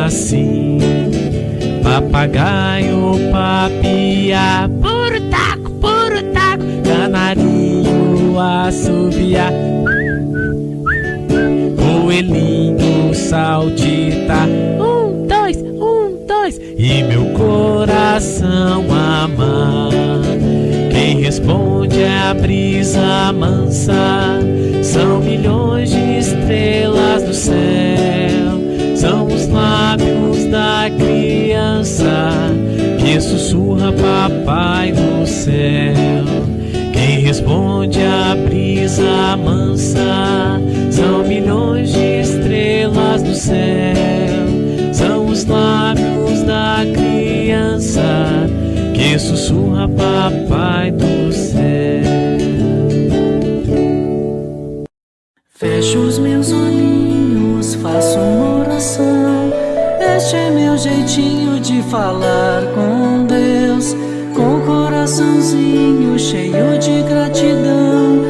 assim. Papagaio, papiá, puro taco, canarinho, assobiar, coelhinho, saltitar, um, dois, e meu coração amar. Quem responde é a brisa mansa, são milhões de estrelas do céu, são os lábios da criança que sussurra papai no céu. Quem responde à brisa mansa, são milhões de estrelas do céu, são os lábios da criança que sussurra papai do céu. Fecho os meus olhinhos, faço uma oração. Este é meu jeitinho de falar com Deus, com o coraçãozinho cheio de gratidão.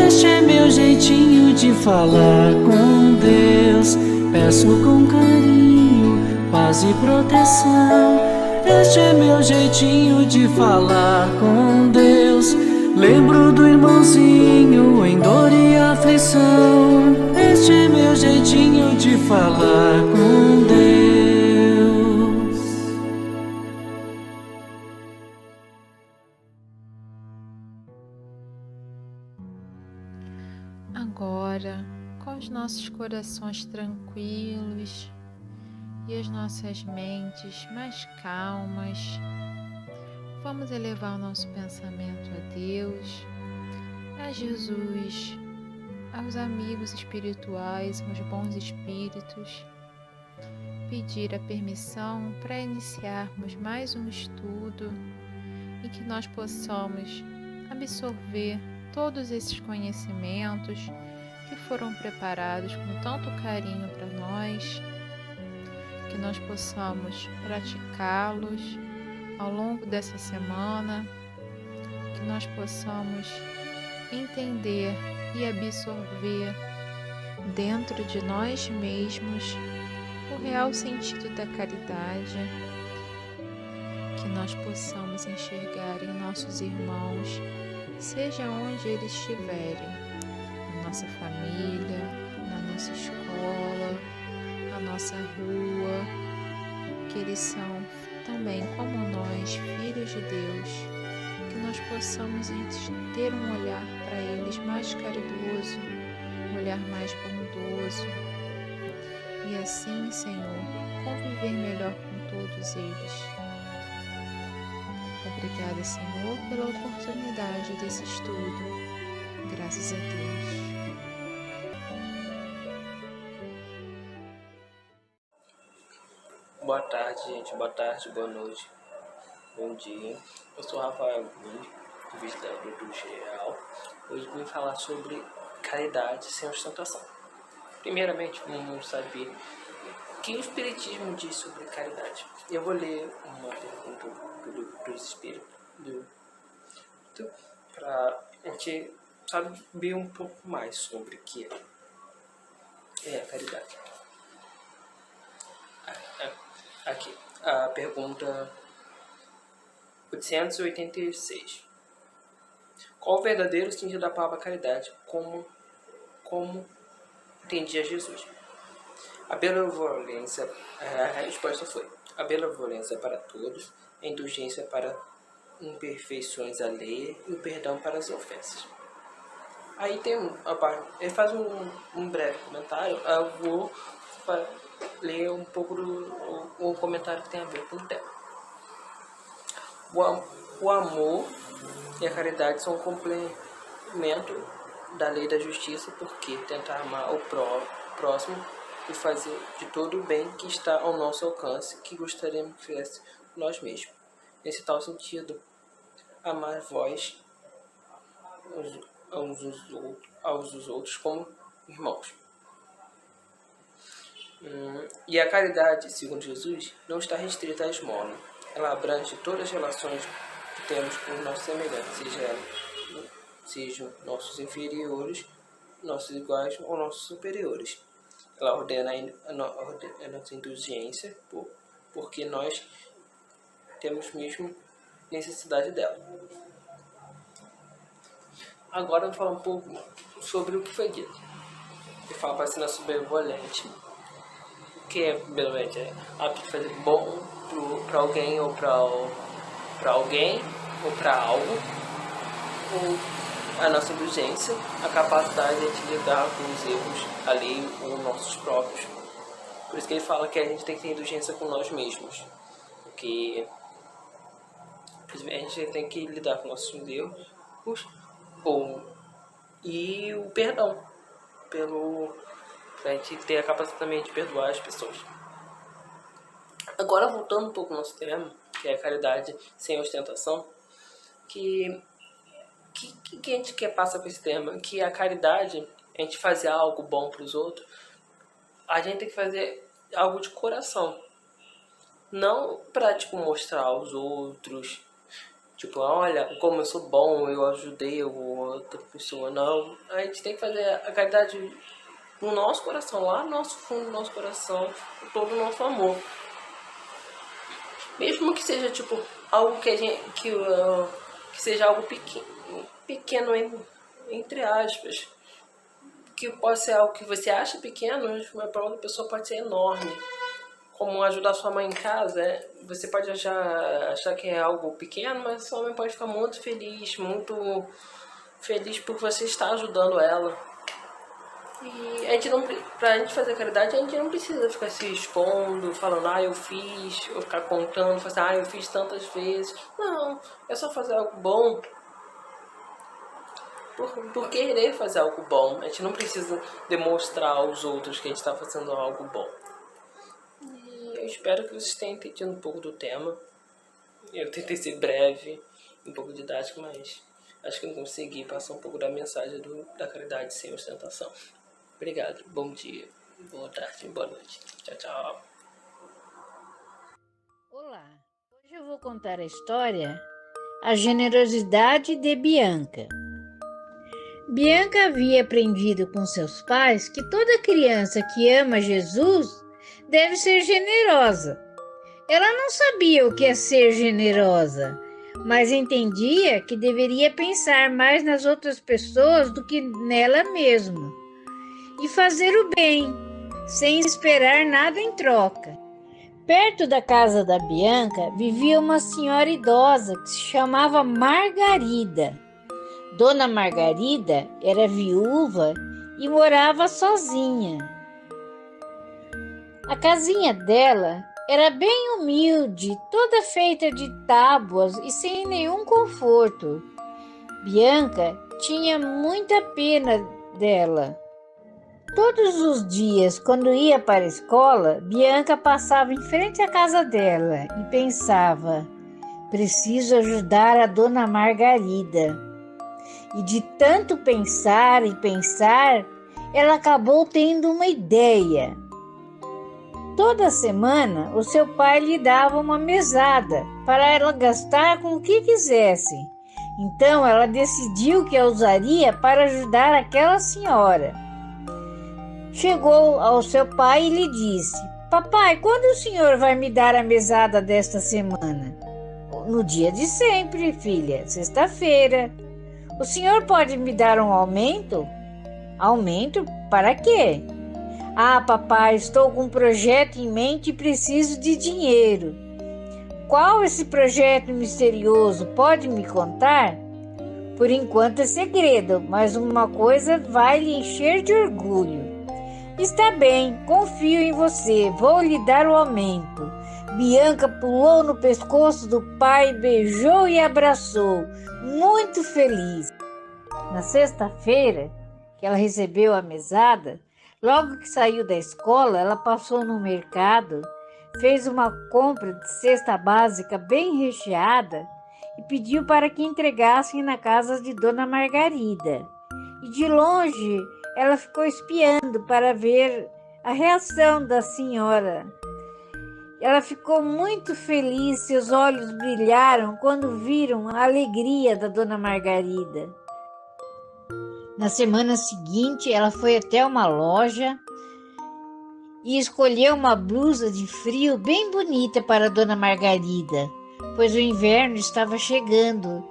Este é meu jeitinho de falar com Deus. Peço com carinho, paz e proteção. Este é meu jeitinho de falar com Deus. Lembro do irmãozinho em dor e aflição. Este é meu jeitinho de falar com Deus. Agora, com os nossos corações tranquilos e as nossas mentes mais calmas, vamos elevar o nosso pensamento a Deus, a Jesus, aos amigos espirituais, aos bons espíritos, pedir a permissão para iniciarmos mais um estudo em que nós possamos absorver todos esses conhecimentos que foram preparados com tanto carinho para nós, que nós possamos praticá-los ao longo dessa semana, que nós possamos entender e absorver dentro de nós mesmos o real sentido da caridade, que nós possamos enxergar em nossos irmãos, seja onde eles estiverem, na nossa família, na nossa escola, na nossa rua, que eles são também como nós, filhos de Deus, que nós possamos ter um olhar para eles mais caridoso, um olhar mais bondoso, e assim, Senhor, conviver melhor com todos eles. Obrigada, Senhor, pela oportunidade desse estudo. Graças a Deus. Boa tarde, gente. Boa tarde, boa noite, bom dia. Eu sou Rafael Gundi, visitador do Geral. Hoje vim falar sobre caridade sem ostentação. Primeiramente, vamos saber o que o Espiritismo diz sobre caridade. Eu vou ler uma pergunta dos Espíritos para a gente saber um pouco mais sobre o que é a caridade. Aqui, a pergunta 886. Qual o verdadeiro sentido da palavra caridade? Como entendia Jesus? A benevolência, a resposta foi: a benevolência para todos, a indulgência para imperfeições alheias e o perdão para as ofensas. Aí tem ele faz um breve comentário. Eu vou ler um pouco um comentário que tem a ver com o tema. O amor e a caridade são um complemento da lei da justiça, porque tentar amar o próximo e fazer de todo o bem que está ao nosso alcance, que gostaríamos que fizesse nós mesmos. Nesse tal sentido, amar vós aos outros como irmãos. E a caridade, segundo Jesus, não está restrita à esmola. Ela abrange todas as relações que temos com os nossos semelhantes, sejam nossos inferiores, nossos iguais ou nossos superiores. ela ordena a nossa indulgência porque nós temos mesmo necessidade dela. Agora eu vou falar um pouco sobre o que foi dito. Ele fala para ser nosso benevolente. O que é benevolente? É apto a fazer bom para alguém ou para alguém ou para algo, ou a nossa indulgência, a capacidade de lidar com os erros alheios ou nossos próprios. Por isso que ele fala que a gente tem que ter indulgência com nós mesmos, porque a gente tem que lidar com nossos erros e o perdão, pra gente ter a capacidade também de perdoar as pessoas. Agora, voltando um pouco ao nosso tema, que é a caridade sem ostentação, que a gente quer passar com esse tema? Que a caridade, a gente fazer algo bom para os outros, a gente tem que fazer algo de coração. Não para, mostrar aos outros, olha como eu sou bom, eu ajudei outra pessoa. Não, a gente tem que fazer a caridade no nosso coração, lá no nosso fundo do nosso coração, com todo o nosso amor. Mesmo que seja algo que seja algo pequeno entre aspas, que pode ser algo que você acha pequeno, mas para outra pessoa pode ser enorme. Como ajudar sua mãe em casa, você pode achar que é algo pequeno, mas sua mãe pode ficar muito feliz por você estar ajudando ela. E pra gente fazer caridade, a gente não precisa ficar se expondo, falando, eu fiz, ou ficar contando, eu fiz tantas vezes. Não, é só fazer algo bom por querer fazer algo bom. A gente não precisa demonstrar aos outros que a gente está fazendo algo bom. E eu espero que vocês tenham entendido um pouco do tema. Eu tentei ser breve, um pouco didático, mas acho que eu consegui passar um pouco da mensagem da caridade sem ostentação. Obrigado, bom dia, boa tarde, boa noite. Tchau, tchau. Olá, hoje eu vou contar a história A Generosidade de Bianca. Bianca havia aprendido com seus pais que toda criança que ama Jesus deve ser generosa. Ela não sabia o que é ser generosa, mas entendia que deveria pensar mais nas outras pessoas do que nela mesma e fazer o bem, sem esperar nada em troca. Perto da casa da Bianca vivia uma senhora idosa que se chamava Margarida. Dona Margarida era viúva e morava sozinha. A casinha dela era bem humilde, toda feita de tábuas e sem nenhum conforto. Bianca tinha muita pena dela. Todos os dias, quando ia para a escola, Bianca passava em frente à casa dela e pensava: preciso ajudar a Dona Margarida. E de tanto pensar e pensar, ela acabou tendo uma ideia. Toda semana, o seu pai lhe dava uma mesada para ela gastar com o que quisesse. Então, ela decidiu que a usaria para ajudar aquela senhora. Chegou ao seu pai e lhe disse: papai, quando o senhor vai me dar a mesada desta semana? No dia de sempre, filha, sexta-feira. O senhor pode me dar um aumento? Aumento? Para quê? Ah, papai, estou com um projeto em mente e preciso de dinheiro. Qual esse projeto misterioso? Pode me contar? Por enquanto é segredo, mas uma coisa vai lhe encher de orgulho. Está bem, confio em você, vou lhe dar o aumento. Bianca pulou no pescoço do pai, beijou e abraçou, muito feliz. Na sexta-feira, que ela recebeu a mesada, logo que saiu da escola, ela passou no mercado, fez uma compra de cesta básica bem recheada e pediu para que entregassem na casa de Dona Margarida. E de longe, ela ficou espiando para ver a reação da senhora. Ela ficou muito feliz, seus olhos brilharam quando viram a alegria da Dona Margarida. Na semana seguinte, ela foi até uma loja e escolheu uma blusa de frio bem bonita para Dona Margarida, pois o inverno estava chegando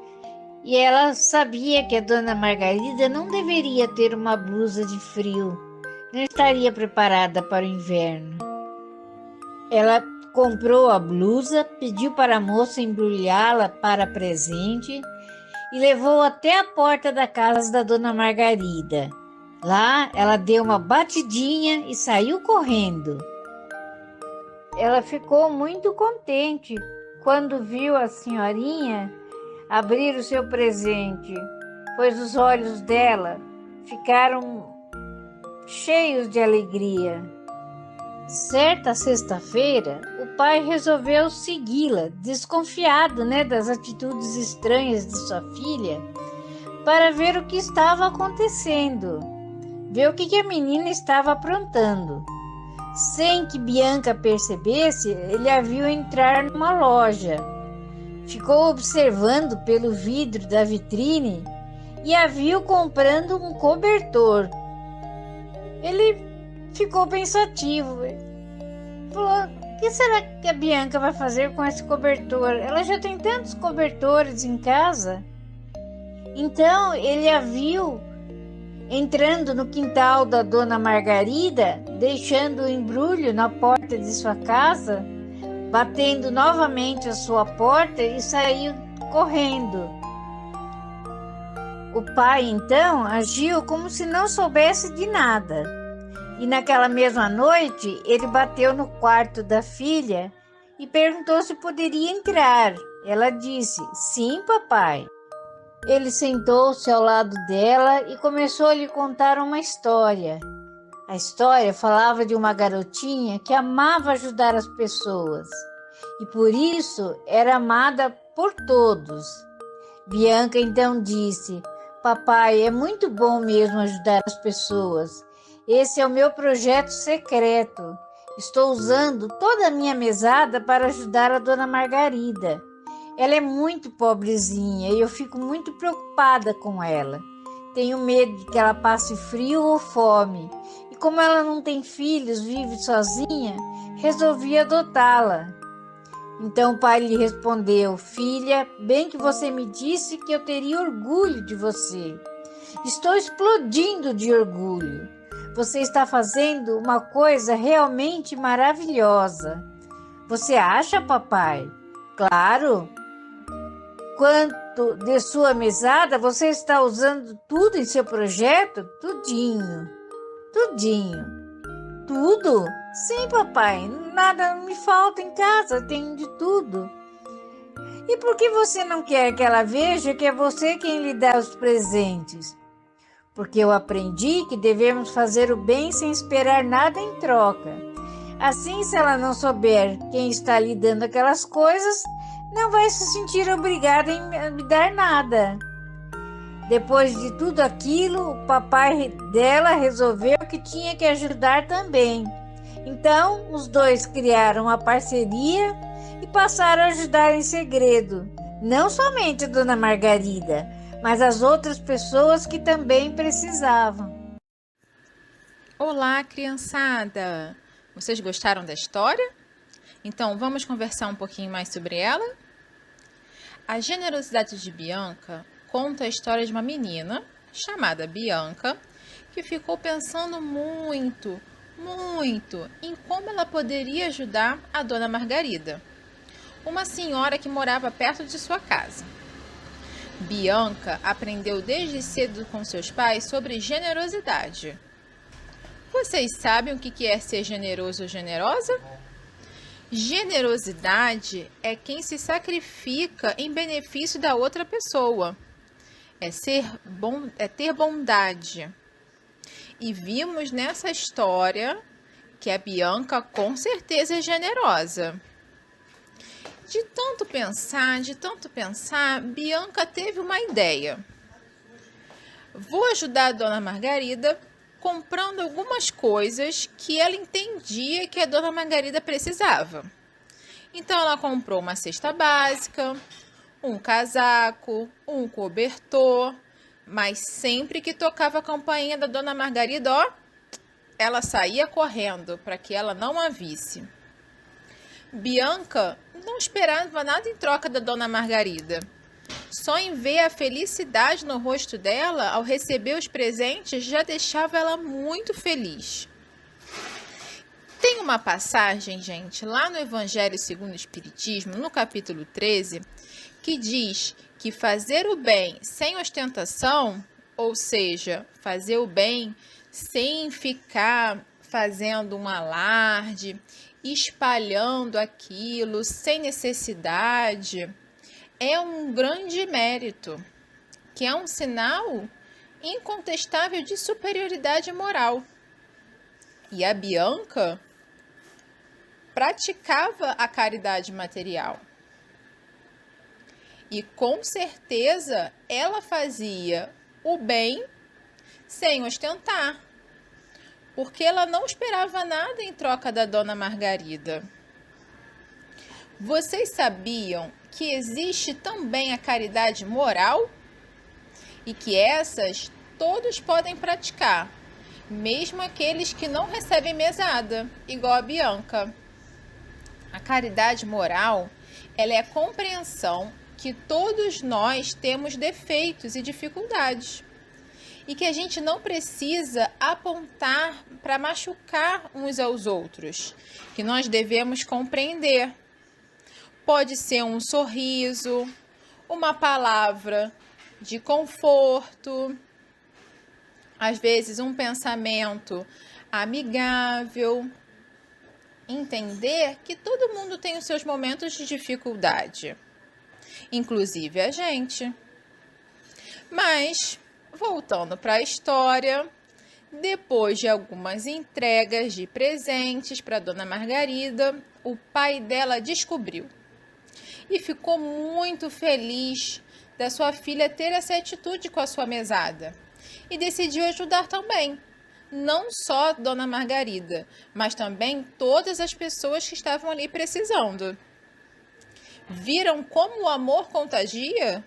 e ela sabia que a Dona Margarida não deveria ter uma blusa de frio, não estaria preparada para o inverno. Ela comprou a blusa, pediu para a moça embrulhá-la para presente e levou até a porta da casa da Dona Margarida. Lá, ela deu uma batidinha e saiu correndo. Ela ficou muito contente quando viu a senhorinha abrir o seu presente, pois os olhos dela ficaram cheios de alegria. Certa sexta-feira, o pai resolveu segui-la, desconfiado, das atitudes estranhas de sua filha, para ver o que estava acontecendo, ver o que a menina estava aprontando. Sem que Bianca percebesse, ele a viu entrar numa loja. Ficou observando pelo vidro da vitrine e a viu comprando um cobertor. Ele ficou pensativo. Falou: o que será que a Bianca vai fazer com esse cobertor? Ela já tem tantos cobertores em casa. Então ele a viu entrando no quintal da Dona Margarida, deixando o embrulho na porta de sua casa, batendo novamente a sua porta e saiu correndo. O pai, então, agiu como se não soubesse de nada. E naquela mesma noite, ele bateu no quarto da filha e perguntou se poderia entrar. Ela disse: sim, papai. Ele sentou-se ao lado dela e começou a lhe contar uma história. A história falava de uma garotinha que amava ajudar as pessoas e por isso era amada por todos. Bianca então disse: papai, é muito bom mesmo ajudar as pessoas. Esse é o meu projeto secreto. Estou usando toda a minha mesada para ajudar a Dona Margarida. Ela é muito pobrezinha e eu fico muito preocupada com ela. Tenho medo de que ela passe frio ou fome. E como ela não tem filhos, vive sozinha, resolvi adotá-la. Então o pai lhe respondeu: filha, bem que você me disse que eu teria orgulho de você. Estou explodindo de orgulho. Você está fazendo uma coisa realmente maravilhosa. Você acha, papai? Claro. Quanto de sua mesada, você está usando tudo em seu projeto? Tudinho. Tudo? Sim, papai. Nada me falta em casa, tenho de tudo. E por que você não quer que ela veja que é você quem lhe dá os presentes? Porque eu aprendi que devemos fazer o bem sem esperar nada em troca. Assim, se ela não souber quem está lhe dando aquelas coisas, não vai se sentir obrigada em me dar nada. Depois de tudo aquilo, o papai dela resolveu que tinha que ajudar também. Então, os dois criaram uma parceria e passaram a ajudar em segredo, não somente a Dona Margarida, mas as outras pessoas que também precisavam. Olá, criançada! Vocês gostaram da história? Então, vamos conversar um pouquinho mais sobre ela? A generosidade de Bianca conta a história de uma menina chamada Bianca que ficou pensando muito em como ela poderia ajudar a Dona Margarida, uma senhora que morava perto de sua casa. Bianca aprendeu desde cedo com seus pais sobre generosidade. Vocês sabem o que é ser generoso ou generosa? Generosidade é quem se sacrifica em benefício da outra pessoa. É ter bondade. E vimos nessa história que a Bianca com certeza é generosa. De tanto pensar, Bianca teve uma ideia. Vou ajudar a Dona Margarida comprando algumas coisas que ela entendia que a Dona Margarida precisava. Então ela comprou uma cesta básica, um casaco, um cobertor, mas sempre que tocava a campainha da Dona Margarida, ela saía correndo para que ela não a visse. Bianca não esperava nada em troca da Dona Margarida. Só em ver a felicidade no rosto dela ao receber os presentes já deixava ela muito feliz. Tem uma passagem, gente, lá no Evangelho segundo o Espiritismo, no capítulo 13, que diz que fazer o bem sem ostentação, ou seja, fazer o bem sem ficar fazendo um alarde, espalhando aquilo sem necessidade, é um grande mérito, que é um sinal incontestável de superioridade moral. E a Bianca praticava a caridade material. E com certeza ela fazia o bem sem ostentar, porque ela não esperava nada em troca da Dona Margarida. Vocês sabiam que existe também a caridade moral? E que essas todos podem praticar, mesmo aqueles que não recebem mesada, igual a Bianca. A caridade moral, ela é a compreensão que todos nós temos defeitos e dificuldades e que a gente não precisa apontar para machucar uns aos outros, que nós devemos compreender. Pode ser um sorriso, uma palavra de conforto, às vezes um pensamento amigável. Entender que todo mundo tem os seus momentos de dificuldade, inclusive a gente. Mas, voltando para a história, depois de algumas entregas de presentes para Dona Margarida, o pai dela descobriu e ficou muito feliz da sua filha ter essa atitude com a sua mesada e decidiu ajudar também. Não só Dona Margarida, mas também todas as pessoas que estavam ali precisando. Viram como o amor contagia?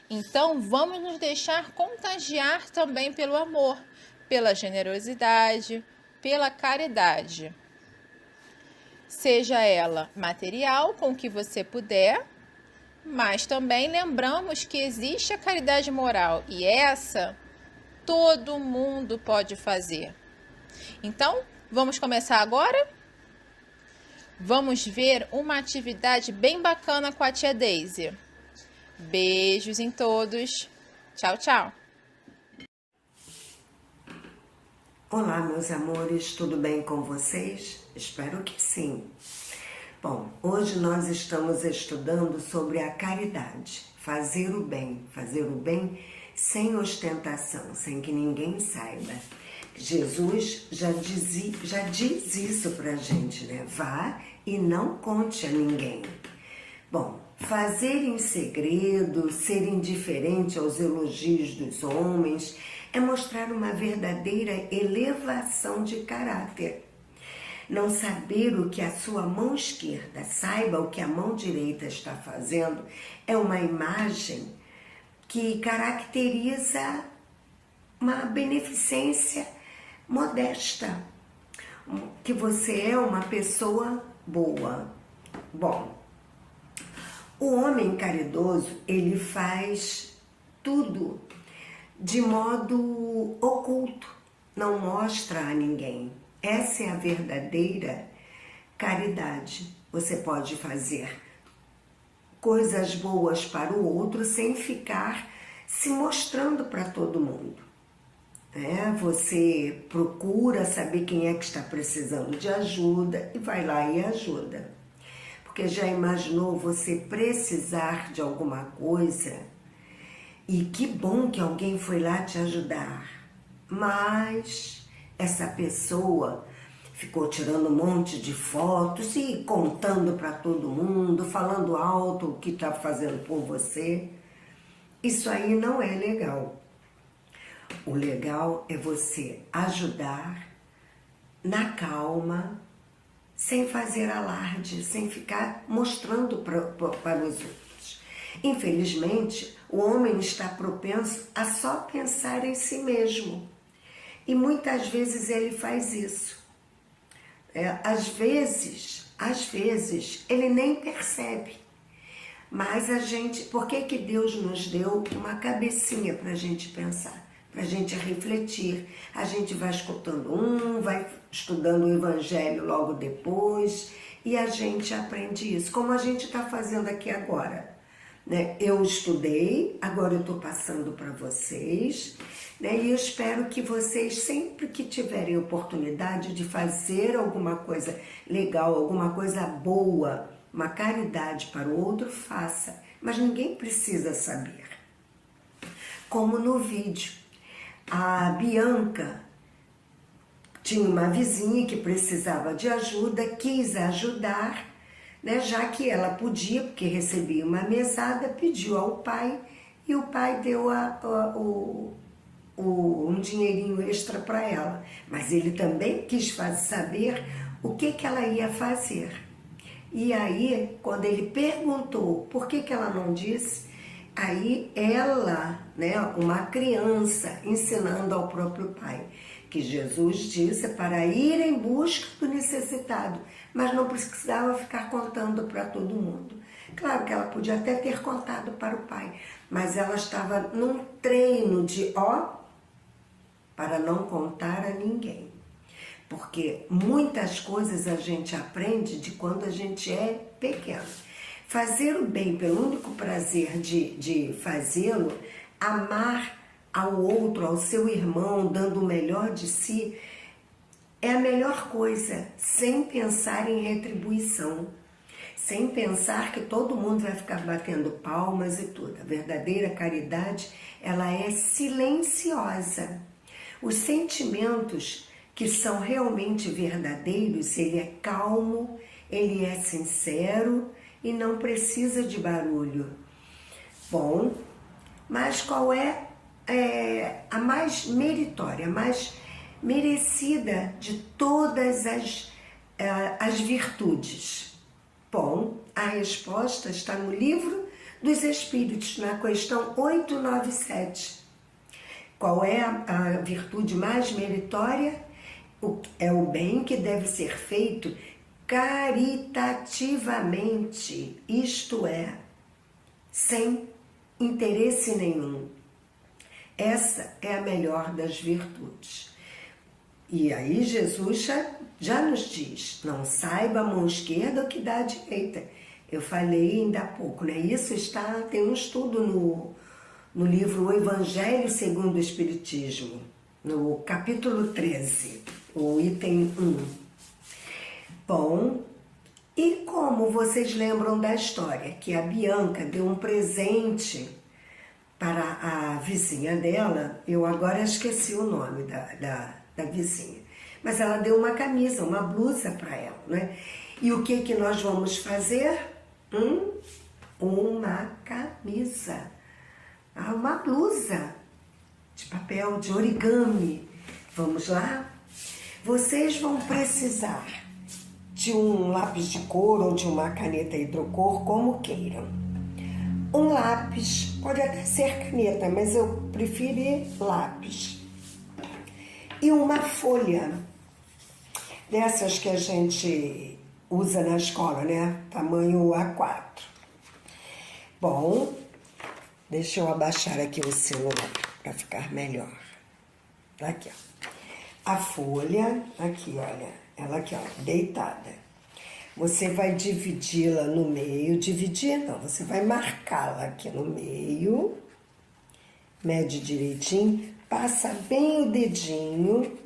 Então, vamos nos deixar contagiar também pelo amor, pela generosidade, pela caridade. Seja ela material, com o que você puder, mas também lembramos que existe a caridade moral e essa todo mundo pode fazer. Então, vamos começar agora? Vamos ver uma atividade bem bacana com a tia Daisy. Beijos em todos. Tchau, tchau. Olá, meus amores, tudo bem com vocês? Espero que sim. Bom, hoje nós estamos estudando sobre a caridade, fazer o bem sem ostentação, sem que ninguém saiba. Jesus já diz isso pra gente, né? Vá e não conte a ninguém. Bom, fazer em segredo, ser indiferente aos elogios dos homens, é mostrar uma verdadeira elevação de caráter. Não saber o que a sua mão esquerda saiba o que a mão direita está fazendo é uma imagem que caracteriza uma beneficência modesta, que você é uma pessoa boa. Bom, o homem caridoso, ele faz tudo de modo oculto, não mostra a ninguém. Essa é a verdadeira caridade. Você pode fazer coisas boas para o outro sem ficar se mostrando para todo mundo. Você procura saber quem é que está precisando de ajuda e vai lá e ajuda. Porque já imaginou você precisar de alguma coisa e que bom que alguém foi lá te ajudar, mas essa pessoa ficou tirando um monte de fotos e contando para todo mundo, falando alto o que está fazendo por você. Isso aí não é legal. O legal é você ajudar na calma, sem fazer alarde, sem ficar mostrando para os outros. Infelizmente, o homem está propenso a só pensar em si mesmo E muitas vezes ele faz isso. Às vezes ele nem percebe. Mas por que Deus nos deu uma cabecinha para a gente pensar, para a gente refletir? A gente vai escutando vai estudando o Evangelho logo depois, e a gente aprende isso, como a gente está fazendo aqui agora. Né? Eu estudei, agora eu estou passando para vocês, né? E eu espero que vocês, sempre que tiverem oportunidade de fazer alguma coisa legal, alguma coisa boa, uma caridade para o outro, faça. Mas ninguém precisa saber. Como no vídeo, a Bianca tinha uma vizinha que precisava de ajuda, quis ajudar, né, já que ela podia, porque recebia uma mesada, pediu ao pai, e o pai deu um dinheirinho extra para ela. Mas ele também quis saber o que ela ia fazer. E aí, quando ele perguntou por que ela não disse, aí ela, né, uma criança, ensinando ao próprio pai, que Jesus disse para ir em busca do necessitado, mas não precisava ficar contando para todo mundo. Claro que ela podia até ter contado para o pai, mas ela estava num treino de para não contar a ninguém. Porque muitas coisas a gente aprende de quando a gente é pequeno. Fazer o bem pelo único prazer de fazê-lo, amar ao outro, ao seu irmão, dando o melhor de si, é a melhor coisa, sem pensar em retribuição, sem pensar que todo mundo vai ficar batendo palmas e tudo. A verdadeira caridade, ela é silenciosa. Os sentimentos que são realmente verdadeiros, ele é calmo, ele é sincero e não precisa de barulho. Bom, mas qual é a mais meritória, a mais merecida de todas as virtudes? Bom, a resposta está no Livro dos Espíritos, na questão 897. Qual é a virtude mais meritória? É o bem que deve ser feito caritativamente, isto é, sem interesse nenhum. Essa é a melhor das virtudes. E aí Jesus já nos diz, não saiba a mão esquerda o que dá a direita. Eu falei ainda há pouco, né? Isso tem um estudo no livro O Evangelho segundo o Espiritismo, no capítulo 13, o item 1. Bom, e como vocês lembram da história, que a Bianca deu um presente para a vizinha dela, eu agora esqueci o nome da vizinha, mas ela deu uma camisa, uma blusa para ela, né? E o que nós vamos fazer? Uma camisa, uma blusa de papel, de origami. Vamos lá? Vocês vão precisar de um lápis de cor ou de uma caneta hidrocor, como queiram. Um lápis, pode até ser caneta, mas eu prefiro lápis. E uma folha, dessas que a gente usa na escola, né? Tamanho A4. Bom, deixa eu abaixar aqui o celular para ficar melhor. Aqui, ó. A folha, aqui, olha, ela aqui, ó, deitada. Você vai dividi-la no meio, você vai marcá-la aqui no meio, mede direitinho, passa bem o dedinho,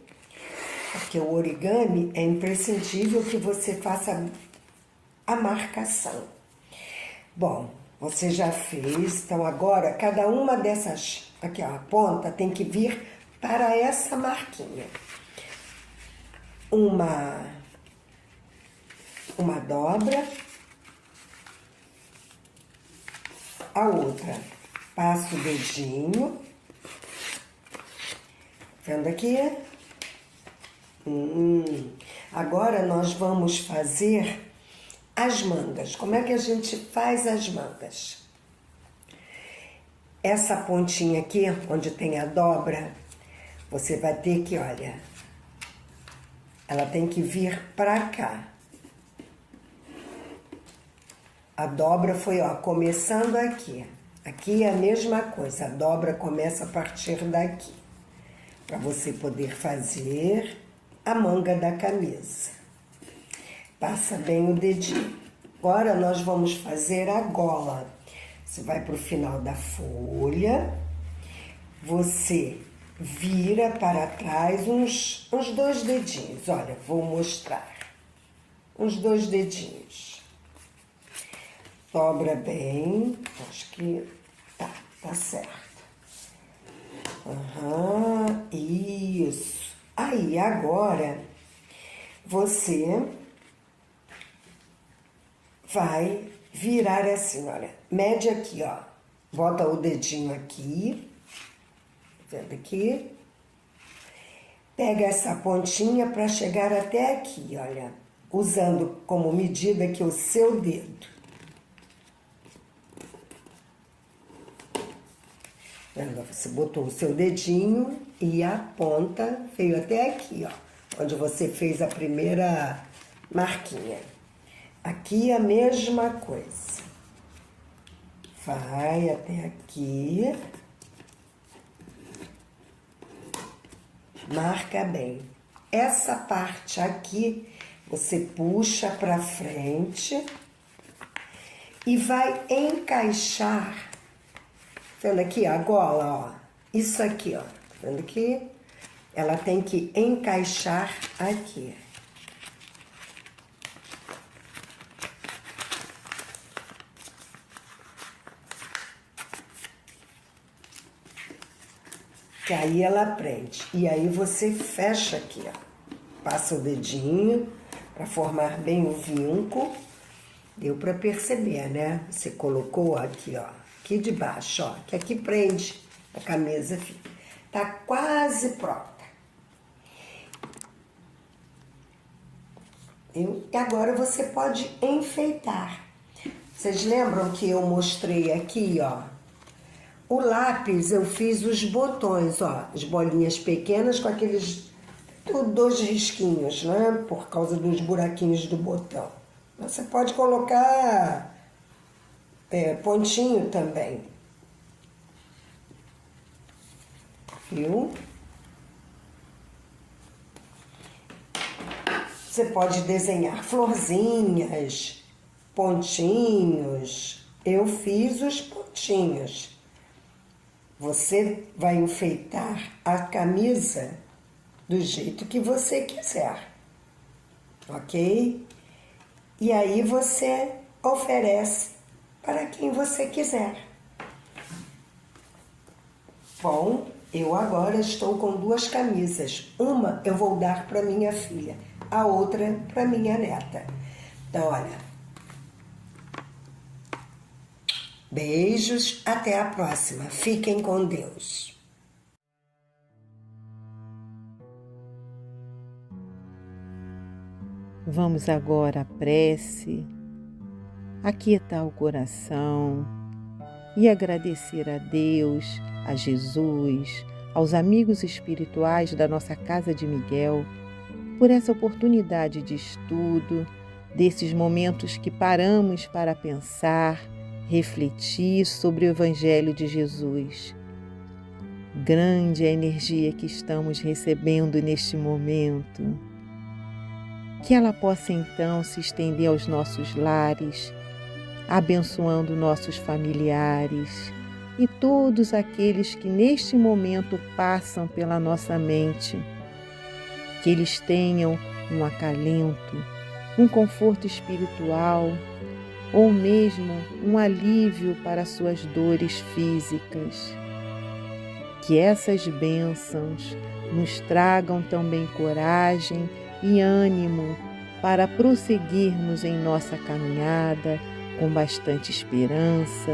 porque o origami é imprescindível que você faça a marcação. Bom, você já fez, então agora cada uma dessas, aqui ó, a ponta tem que vir para essa marquinha. Uma dobra, a outra passa o dedinho, vendo aqui? Agora nós vamos fazer as mangas. Como é que a gente faz as mangas? Essa pontinha aqui, onde tem a dobra, você vai ter que, olha, ela tem que vir pra cá. A dobra foi, ó, começando aqui. Aqui é a mesma coisa, a dobra começa a partir daqui. Para você poder fazer a manga da camisa. Passa bem o dedinho. Agora nós vamos fazer a gola. Você vai para o final da folha, você vira para trás uns 2 dedinhos. Olha, vou mostrar. Uns 2 dedinhos. Dobra bem. Acho que tá certo. Isso. Aí, agora, você vai virar assim, olha. Mede aqui, ó. Bota o dedinho aqui. Vendo aqui? Pega essa pontinha para chegar até aqui, olha. Usando como medida aqui o seu dedo. Vendo? Você botou o seu dedinho e a ponta veio até aqui, ó. Onde você fez a primeira marquinha. Aqui a mesma coisa. Vai até aqui. Marca bem. Essa parte aqui, você puxa para frente e vai encaixar. Vendo aqui a gola, ó? Isso aqui, ó. Vendo aqui? Ela tem que encaixar aqui. Que aí ela prende. E aí você fecha aqui, ó. Passa o dedinho para formar bem o vinco. Deu para perceber, né? Você colocou aqui, ó. Aqui de baixo, ó. Que aqui prende a camisa. Tá quase pronta. E agora você pode enfeitar. Vocês lembram que eu mostrei aqui, ó? O lápis eu fiz os botões, ó, as bolinhas pequenas com aqueles 2 risquinhos, né? Por causa dos buraquinhos do botão. Você pode colocar pontinho também. Viu? Você pode desenhar florzinhas, pontinhos. Eu fiz os pontinhos. Você vai enfeitar a camisa do jeito que você quiser, ok? E aí você oferece para quem você quiser. Bom, eu agora estou com 2 camisas. Uma eu vou dar para minha filha, a outra para minha neta. Então, olha. Beijos, até a próxima. Fiquem com Deus. Vamos agora à prece, aquietar o coração e agradecer a Deus, a Jesus, aos amigos espirituais da nossa Casa de Miguel, por essa oportunidade de estudo, desses momentos que paramos para pensar, refletir sobre o Evangelho de Jesus. Grande é a energia que estamos recebendo neste momento. Que ela possa então se estender aos nossos lares, abençoando nossos familiares e todos aqueles que neste momento passam pela nossa mente. Que eles tenham um acalento, um conforto espiritual, ou mesmo um alívio para suas dores físicas. Que essas bênçãos nos tragam também coragem e ânimo para prosseguirmos em nossa caminhada com bastante esperança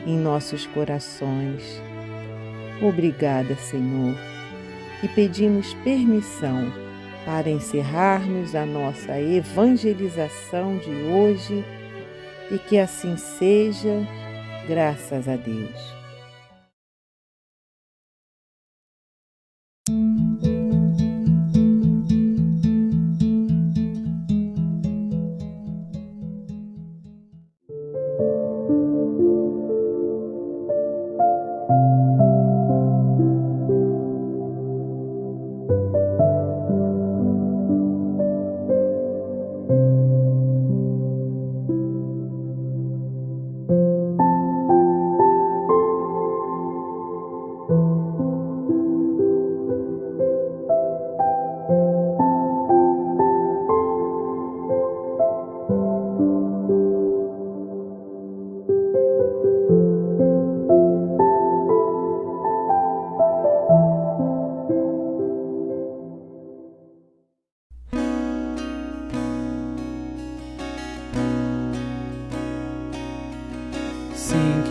em nossos corações. Obrigada, Senhor, e pedimos permissão para encerrarmos a nossa evangelização de hoje. E que assim seja, graças a Deus.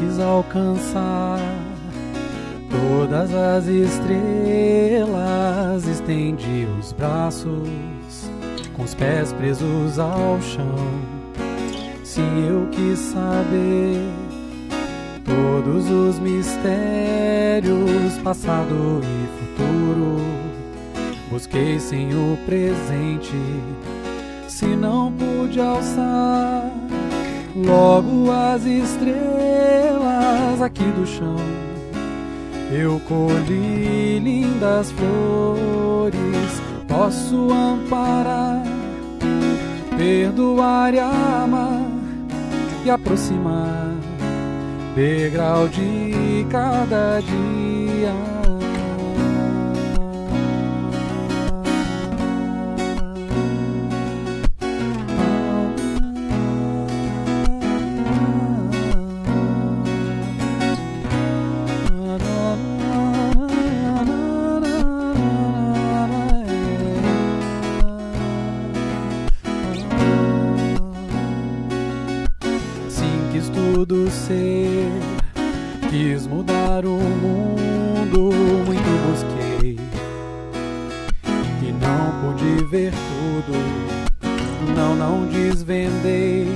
quis alcançar todas as estrelas, estendi os braços com os pés presos ao chão. Se eu quis saber todos os mistérios, passado e futuro, busquei sem o presente. Se não pude alçar logo as estrelas aqui do chão, eu colhi lindas flores. Posso amparar, perdoar e amar e aproximar, degrau de cada dia. Tudo ser, quis mudar o mundo, muito busquei e não pude ver tudo. Não desvendei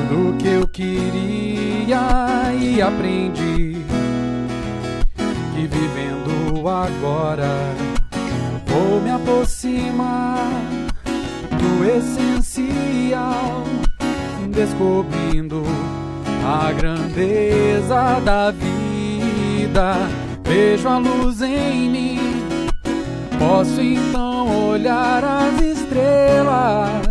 tudo que eu queria e aprendi que vivendo agora vou me aproximar do essencial, descobrindo a grandeza da vida. Vejo a luz em mim, posso então olhar as estrelas,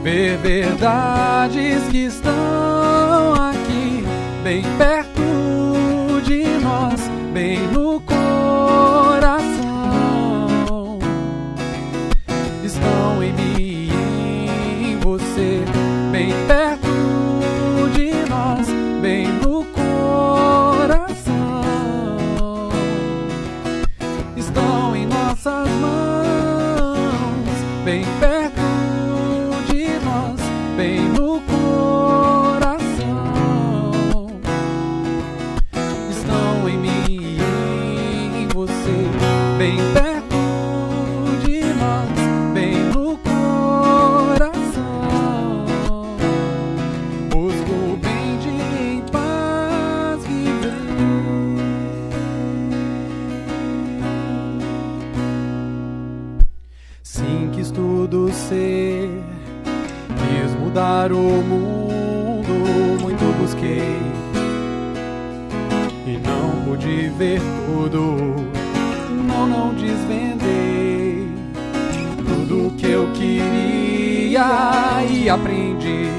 ver verdades que estão aqui, bem perto de nós, bem no coração. Estão em mim e em você, bem perto de nós, bem no coração. Estão em nossas mãos, bem perto de nós, bem no coração. Estão em mim e em você, bem perto de nós, bem no coração. Busco o bem de em paz viver. Sim, quis tudo ser, quis mudar o mundo, muito busquei e não pude ver tudo. Não desvendei tudo que eu queria e aprendi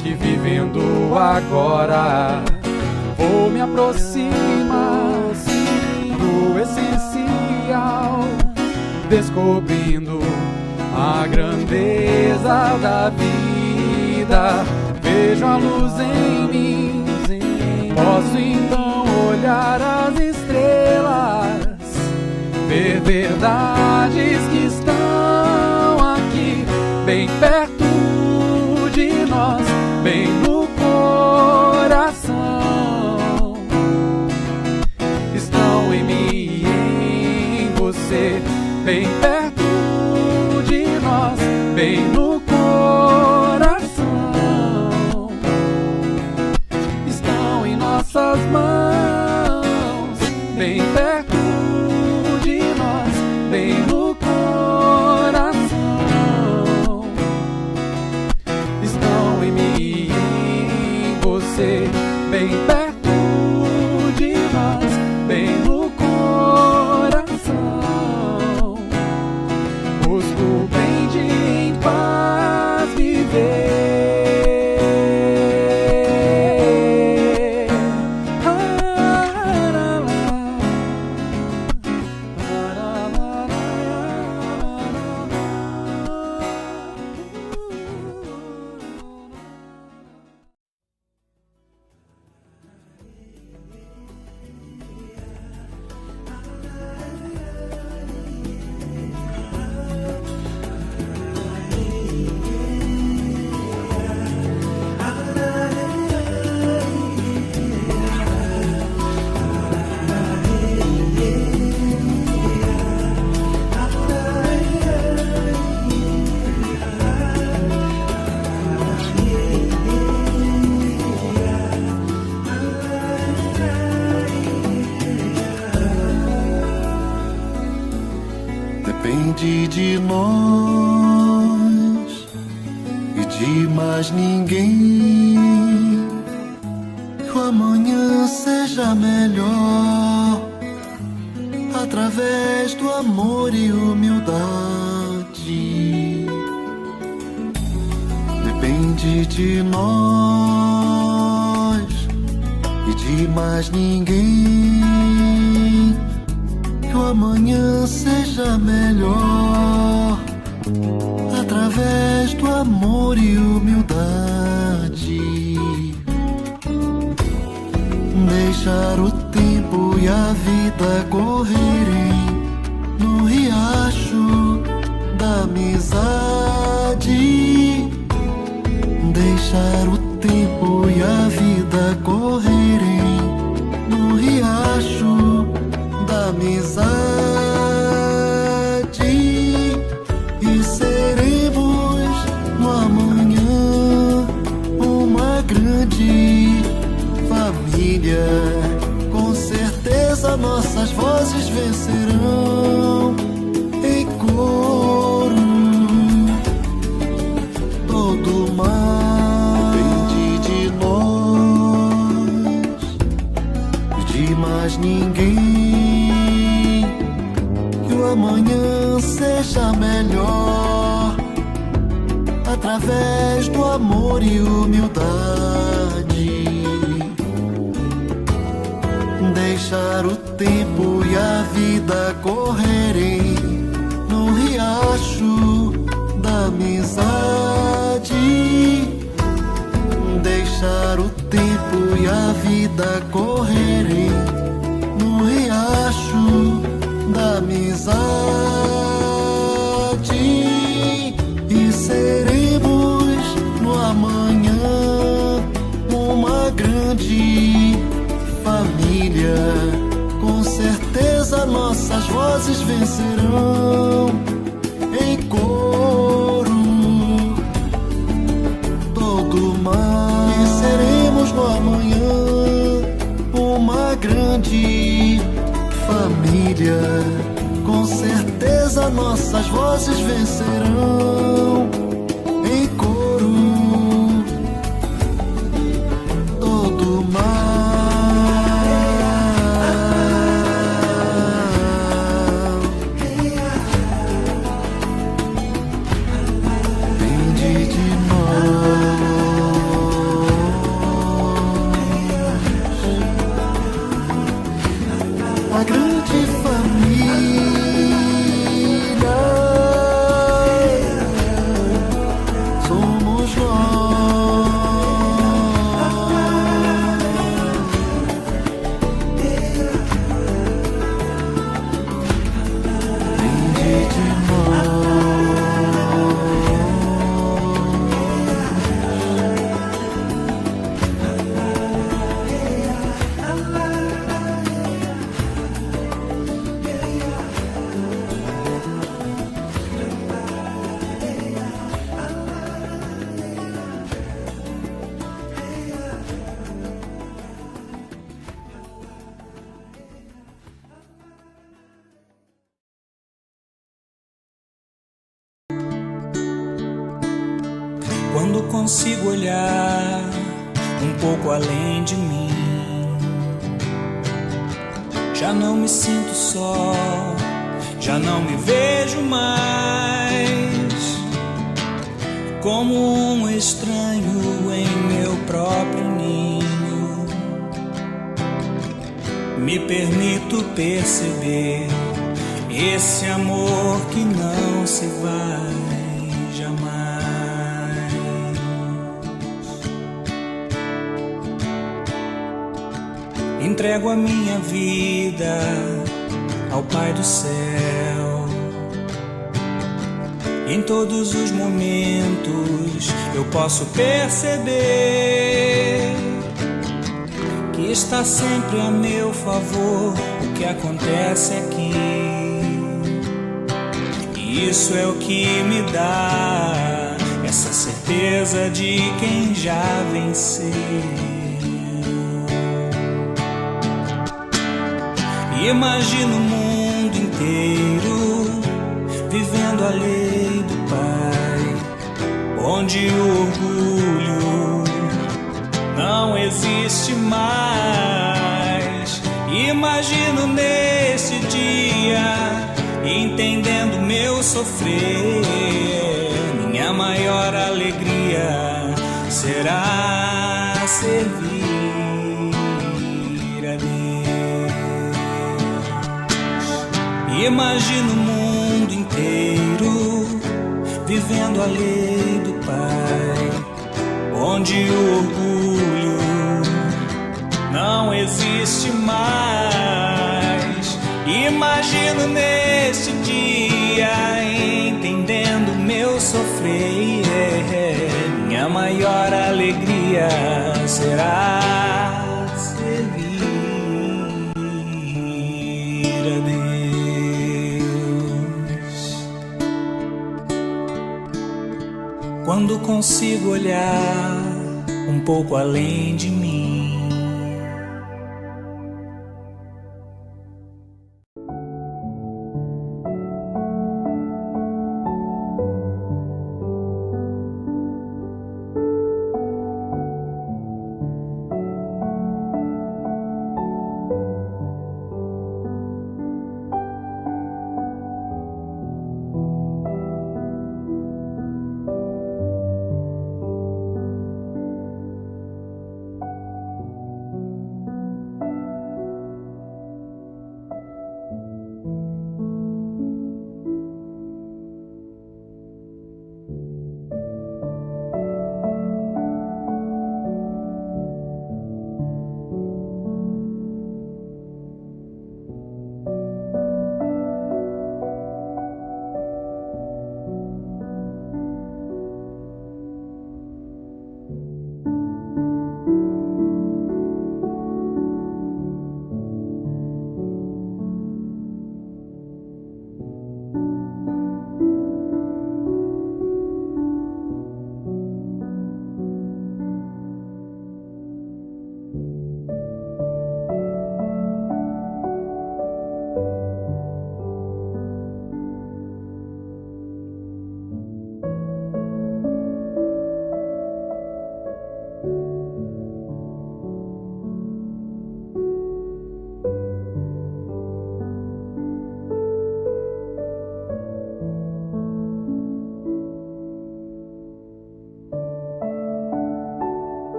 que vivendo agora vou me aproximar do essencial, descobrindo a grandeza da vida. Vejo a luz em mim, posso então olhar as estrelas, ver verdades que estão aqui, bem perto de nós, bem no coração. Estão em mim e em você, bem perto de nós, bem no coração. Estão em nossas mãos, bem perto de nós, bem no coração. Estão em mim e em você, bem perto de nós, bem no coração. Busco o bem de em paz. mais ninguém. Que o amanhã seja melhor através do amor e humildade. Depende de nós e de mais ninguém. Que o amanhã seja melhor através do amor e humildade. Deixar o tempo e a vida correrem no riacho da amizade. Deixar o tempo e a vida correrem no riacho da amizade. E seremos no amanhã uma grande família. Com certeza nossas vozes vencerão em coro. Todo mal depende de nós e de mais ninguém. Que o amanhã seja melhor através do amor e humildade. Deixar o tempo e a vida correrem no riacho da amizade. Deixar o tempo e a vida correrem no riacho da amizade. E seremos no amanhã uma grande família. Com certeza nossas vozes vencerão em coro todo mal. E seremos no amanhã uma grande família. Com certeza nossas vozes vencerão em coro todo mal. A grande família somos Depende de Quando consigo olhar um pouco além de mim, já não me sinto só, já não me vejo mais como um estranho em meu próprio ninho. Me permito perceber esse amor que não se vai jamais. Entrego a minha vida ao Pai do céu. Em todos os momentos eu posso perceber que está sempre a meu favor o que acontece aqui. E isso é o que me dá essa certeza de quem já venceu. Imagino o mundo inteiro vivendo a lei do Pai, onde o orgulho existe mais. Imagino nesse dia, entendendo meu sofrer, minha maior alegria será servir a Deus. Imagino o mundo inteiro vivendo a lei do Pai, onde o orgulho não existe mais. Imagino nesse dia, entendendo meu sofrer, minha maior alegria será servir a Deus. Quando consigo olhar um pouco além de mim,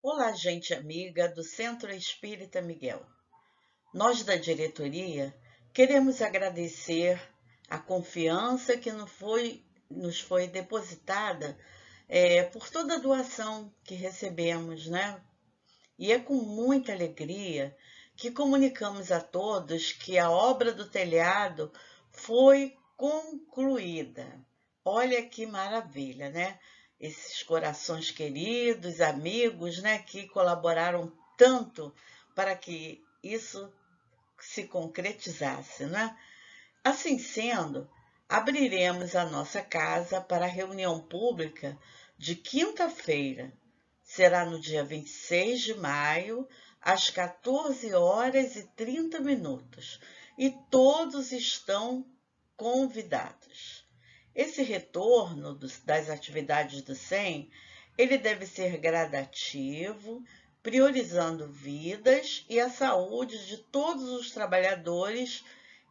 Olá, gente amiga do Centro Espírita Miguel. Nós da diretoria queremos agradecer a confiança que nos foi depositada por toda a doação que recebemos, né? E é com muita alegria que comunicamos a todos que a obra do telhado foi concluída. Olha que maravilha, né? Esses corações queridos, amigos, né, que colaboraram tanto para que isso se concretizasse, né? Assim sendo, abriremos a nossa casa para a reunião pública de quinta-feira. Será no dia 26 de maio, às 14h30, e todos estão convidados. Esse retorno das atividades do SEM, ele deve ser gradativo, priorizando vidas e a saúde de todos os trabalhadores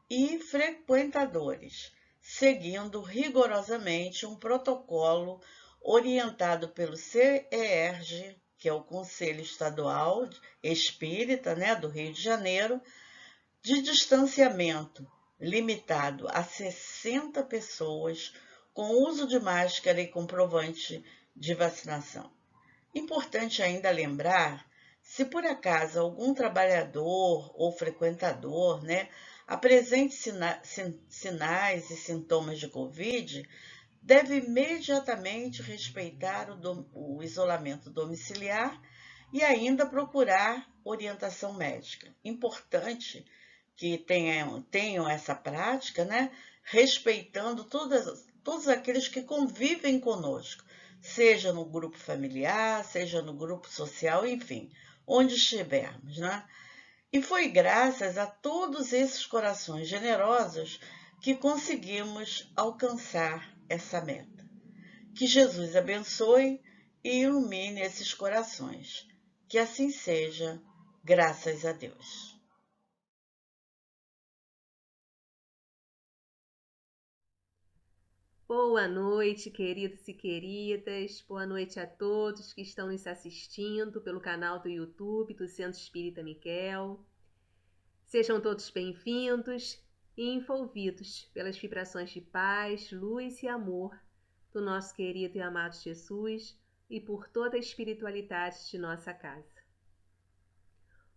e frequentadores, seguindo rigorosamente um protocolo orientado pelo CERJ, que é o Conselho Estadual Espírita, né, do Rio de Janeiro, de distanciamento limitado a 60 pessoas, com uso de máscara e comprovante de vacinação. Importante ainda lembrar, se por acaso algum trabalhador ou frequentador, né, apresente sinais e sintomas de Covid, deve imediatamente respeitar o isolamento domiciliar e ainda procurar orientação médica. Importante que tenham essa prática, né? Respeitando todos aqueles que convivem conosco, seja no grupo familiar, seja no grupo social, enfim, onde estivermos, né? E foi graças a todos esses corações generosos que conseguimos alcançar essa meta. Que Jesus abençoe e ilumine esses corações. Que assim seja, graças a Deus. Boa noite, queridos e queridas. Boa noite a todos que estão nos assistindo pelo canal do YouTube do Centro Espírita Miguel. Sejam todos bem-vindos e envolvidos pelas vibrações de paz, luz e amor do nosso querido e amado Jesus e por toda a espiritualidade de nossa casa.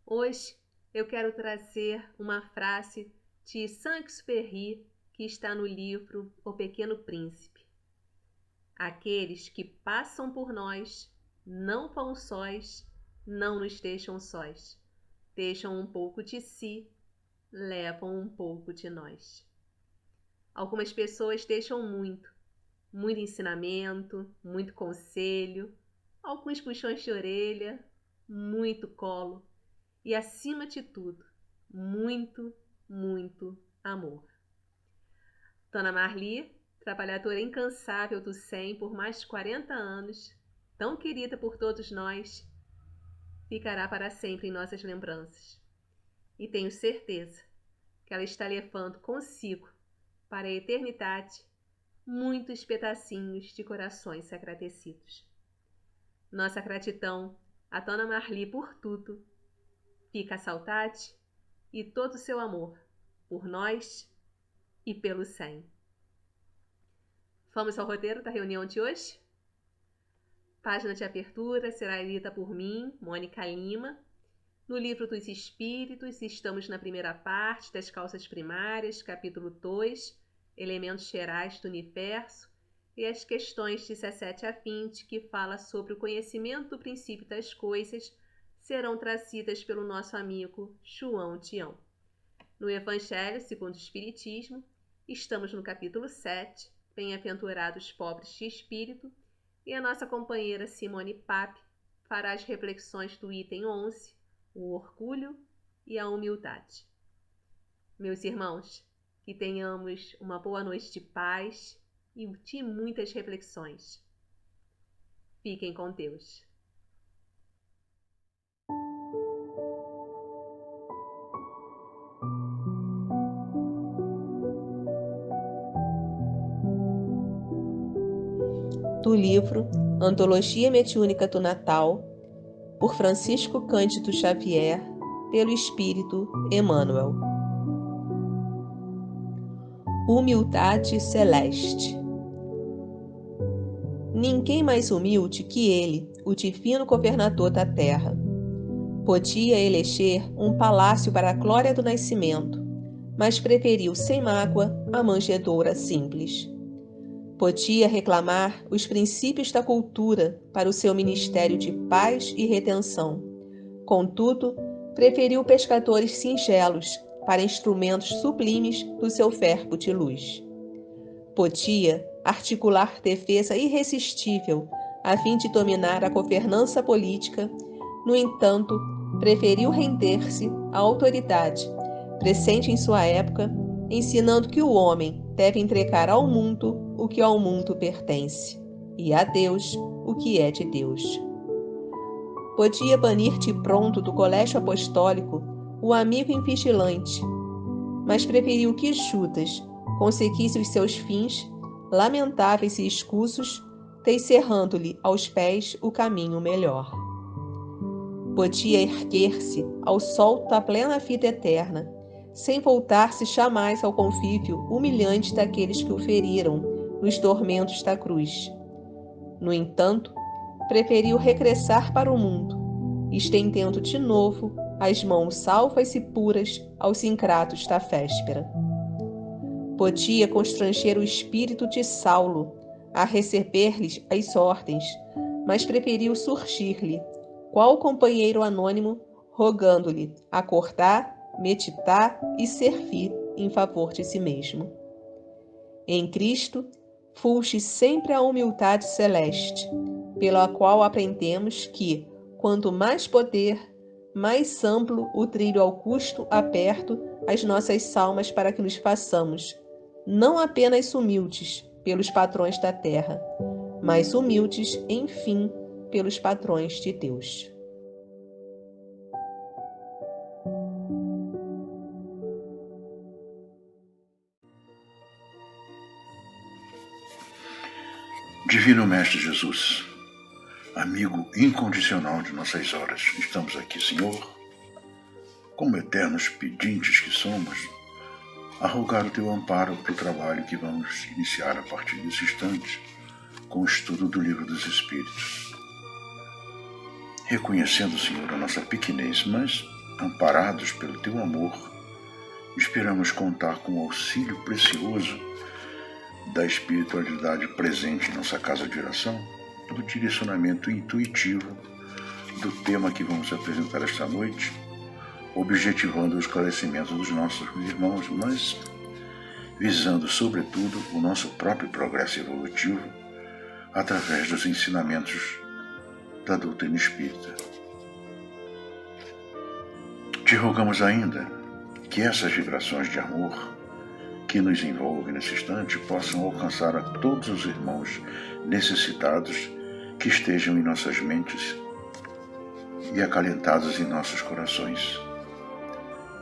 Hoje eu quero trazer uma frase de Saint-Exupéry que está no livro O Pequeno Príncipe. Aqueles que passam por nós não vão sós, não nos deixam sós. Deixam um pouco de si, levam um pouco de nós. Algumas pessoas deixam muito ensinamento, muito conselho, alguns puxões de orelha, muito colo e, acima de tudo, muito, muito amor. Dona Marli, trabalhadora incansável do SEM por mais de 40 anos, tão querida por todos nós, ficará para sempre em nossas lembranças. E tenho certeza que ela está levando consigo para a eternidade muitos pedacinhos de corações agradecidos. Nossa gratidão a Dona Marli por tudo. Fica a saudade e todo o seu amor por nós e pelo SEM. Vamos ao roteiro da reunião de hoje? Página de abertura será lida por mim, Mônica Lima. No Livro dos Espíritos, estamos na primeira parte das causas primárias, capítulo 2, Elementos Gerais do Universo, e as questões 17 a 20, que fala sobre o conhecimento do princípio das coisas, serão trazidas pelo nosso amigo João Tião. No Evangelho segundo o Espiritismo, estamos no capítulo 7, Bem-aventurados pobres de espírito, e a nossa companheira Simone Pape fará as reflexões do item 11, o orgulho e a humildade. Meus irmãos, que tenhamos uma boa noite de paz e de muitas reflexões. Fiquem com Deus. Do livro Antologia Mediúnica do Natal, por Francisco Cândido Xavier, pelo Espírito Emmanuel. Humildade celeste. Ninguém mais humilde que ele, o divino governador da terra. Podia eleger um palácio para a glória do nascimento, mas preferiu sem mágoa a manjedoura simples. Podia reclamar os princípios da cultura para o seu ministério de paz e redenção. Contudo, preferiu pescadores singelos para instrumentos sublimes do seu verbo de luz. Podia articular defesa irresistível a fim de dominar a governança política. No entanto, preferiu render-se à autoridade, presente em sua época, ensinando que o homem deve entregar ao mundo o que ao mundo pertence, e a Deus o que é de Deus. Podia banir de pronto do colégio apostólico o amigo invigilante, mas preferiu que Judas conseguisse os seus fins, lamentáveis e escusos, descerrando-lhe aos pés o caminho melhor. Podia erguer-se ao sol da plena vida eterna, sem voltar-se jamais ao convívio humilhante daqueles que o feriram nos tormentos da cruz. No entanto, preferiu regressar para o mundo, estendendo de novo as mãos salvas e puras aos ingratos da véspera. Podia constranger o espírito de Saulo a receber-lhes as ordens, mas preferiu surgir-lhe, qual companheiro anônimo, rogando-lhe acordar meditar e servir em favor de si mesmo. Em Cristo, fulge sempre a humildade celeste, pela qual aprendemos que, quanto mais poder, mais amplo o trilho ao custo aperto as nossas almas para que nos façamos, não apenas humildes pelos patrões da terra, mas humildes, enfim, pelos patrões de Deus. Divino Mestre Jesus, amigo incondicional de nossas horas, estamos aqui, Senhor, como eternos pedintes que somos, a rogar o Teu amparo para o trabalho que vamos iniciar a partir desse instante com o estudo do Livro dos Espíritos. Reconhecendo, Senhor, a nossa pequenez, mas amparados pelo Teu amor, esperamos contar com o auxílio precioso da espiritualidade presente em nossa casa de oração, do direcionamento intuitivo do tema que vamos apresentar esta noite, objetivando o esclarecimento dos nossos irmãos, mas visando, sobretudo, o nosso próprio progresso evolutivo através dos ensinamentos da doutrina espírita. Te rogamos ainda que essas vibrações de amor que nos envolvem nesse instante possam alcançar a todos os irmãos necessitados que estejam em nossas mentes e acalentados em nossos corações.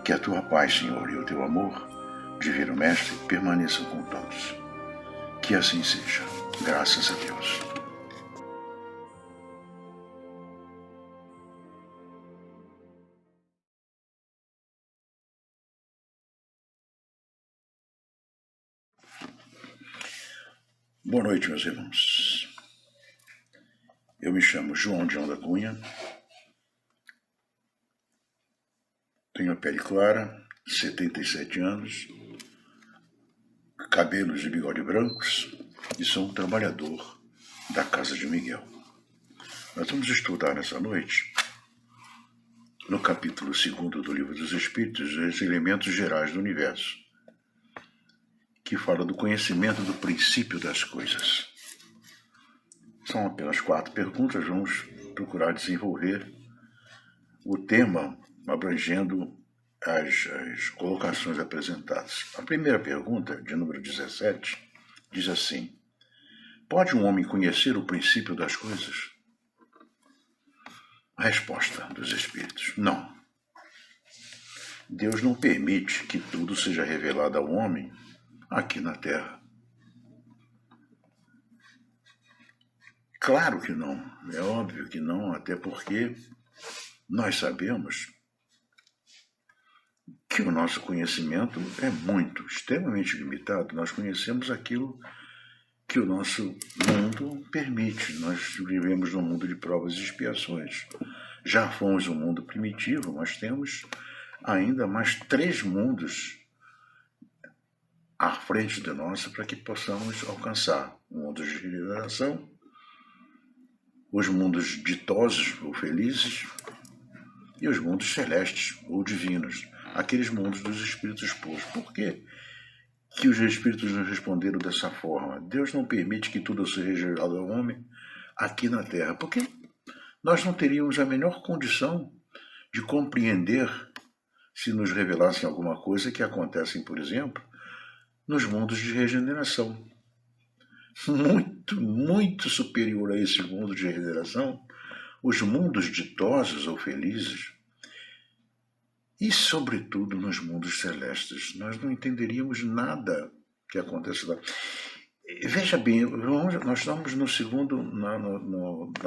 Que a Tua paz, Senhor, e o Teu amor, Divino Mestre, permaneçam com todos. Que assim seja. Graças a Deus. Boa noite, meus irmãos. Eu me chamo João de Onda Cunha, tenho a pele clara, 77 anos, cabelos e bigode brancos e sou um trabalhador da Casa de Miguel. Nós vamos estudar nessa noite, no capítulo 2º do Livro dos Espíritos, os elementos gerais do universo, que fala do conhecimento do princípio das coisas. São apenas 4 perguntas, vamos procurar desenvolver o tema abrangendo as colocações apresentadas. A primeira pergunta, de número 17, diz assim: pode um homem conhecer o princípio das coisas? A resposta dos Espíritos: não. Deus não permite que tudo seja revelado ao homem aqui na Terra. Claro que não, é óbvio que não, até porque nós sabemos que o nosso conhecimento é extremamente limitado. Nós conhecemos aquilo que o nosso mundo permite. Nós vivemos num mundo de provas e expiações. Já fomos um mundo primitivo, mas temos ainda mais 3 mundos à frente de nós para que possamos alcançar o mundo de regeneração, os mundos ditosos ou felizes e os mundos celestes ou divinos, aqueles mundos dos espíritos puros. Por quê que os espíritos nos responderam dessa forma? Deus não permite que tudo seja revelado ao homem aqui na Terra, porque nós não teríamos a menor condição de compreender se nos revelassem alguma coisa que acontece, por exemplo, nos mundos de regeneração. Muito superior a esse mundo de regeneração, os mundos ditosos ou felizes, e sobretudo nos mundos celestes. Nós não entenderíamos nada que acontece lá. Veja bem, nós estamos na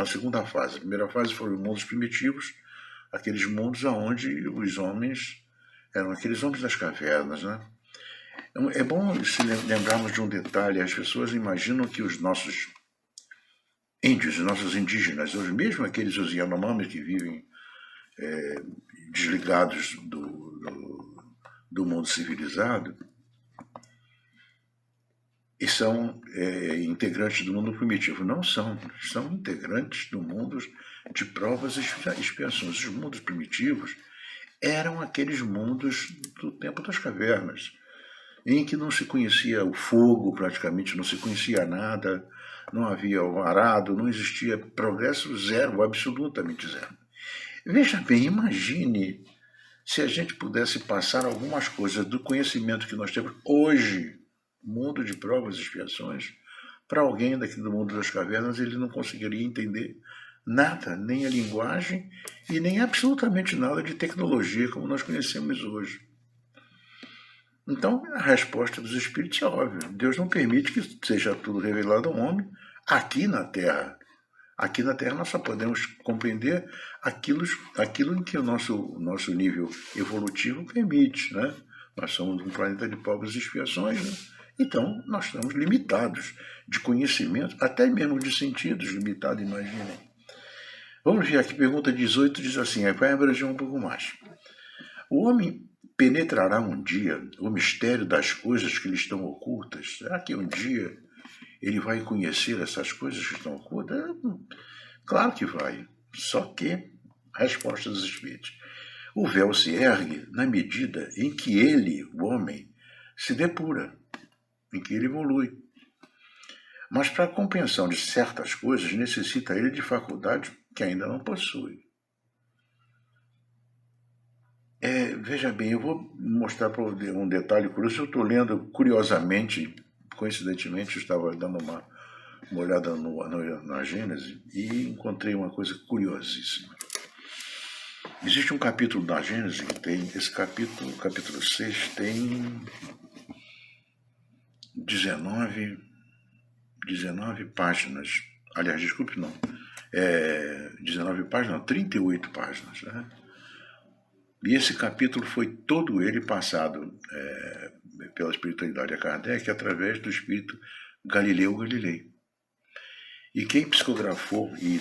segunda fase. A primeira fase foram os mundos primitivos, aqueles mundos onde os homens eram aqueles homens das cavernas, né? É bom se lembrarmos de um detalhe. As pessoas imaginam que os nossos índios, os nossos indígenas, hoje mesmo aqueles os Yanomami que vivem desligados do mundo civilizado, e são integrantes do mundo primitivo. Não são integrantes do mundo de provas e expiações. Os mundos primitivos eram aqueles mundos do tempo das cavernas, em que não se conhecia o fogo, praticamente não se conhecia nada, não havia o arado, não existia progresso zero, absolutamente zero. Veja bem, imagine se a gente pudesse passar algumas coisas do conhecimento que nós temos hoje, mundo de provas e expiações, para alguém daqui do mundo das cavernas, ele não conseguiria entender nada, nem a linguagem e nem absolutamente nada de tecnologia como nós conhecemos hoje. Então, a resposta dos espíritos é óbvia. Deus não permite que seja tudo revelado ao homem aqui na Terra. Aqui na Terra nós só podemos compreender aquilo em que o nosso nível evolutivo permite, né? Nós somos um planeta de provas e expiações, né? Então nós estamos limitados de conhecimento, até mesmo de sentidos limitados, imaginem. Vamos ver aqui, pergunta 18 diz assim, vai abranger um pouco mais. O homem penetrará um dia o mistério das coisas que lhe estão ocultas? Será que um dia ele vai conhecer essas coisas que estão ocultas? Claro que vai. Só que, resposta dos espíritos, o véu se ergue na medida em que ele, o homem, se depura, em que ele evolui. Mas para a compreensão de certas coisas, necessita ele de faculdade que ainda não possui. Veja bem, eu vou mostrar para um detalhe curioso. Eu estou lendo curiosamente, coincidentemente, eu estava dando uma olhada na Gênese e encontrei uma coisa curiosíssima. Existe um capítulo da Gênese que tem, esse capítulo 6, tem 19 páginas. Aliás, desculpe, não. 19 páginas, não, 38 páginas, né? E esse capítulo foi todo ele passado pela espiritualidade de Kardec através do espírito Galileu Galilei. E quem psicografou e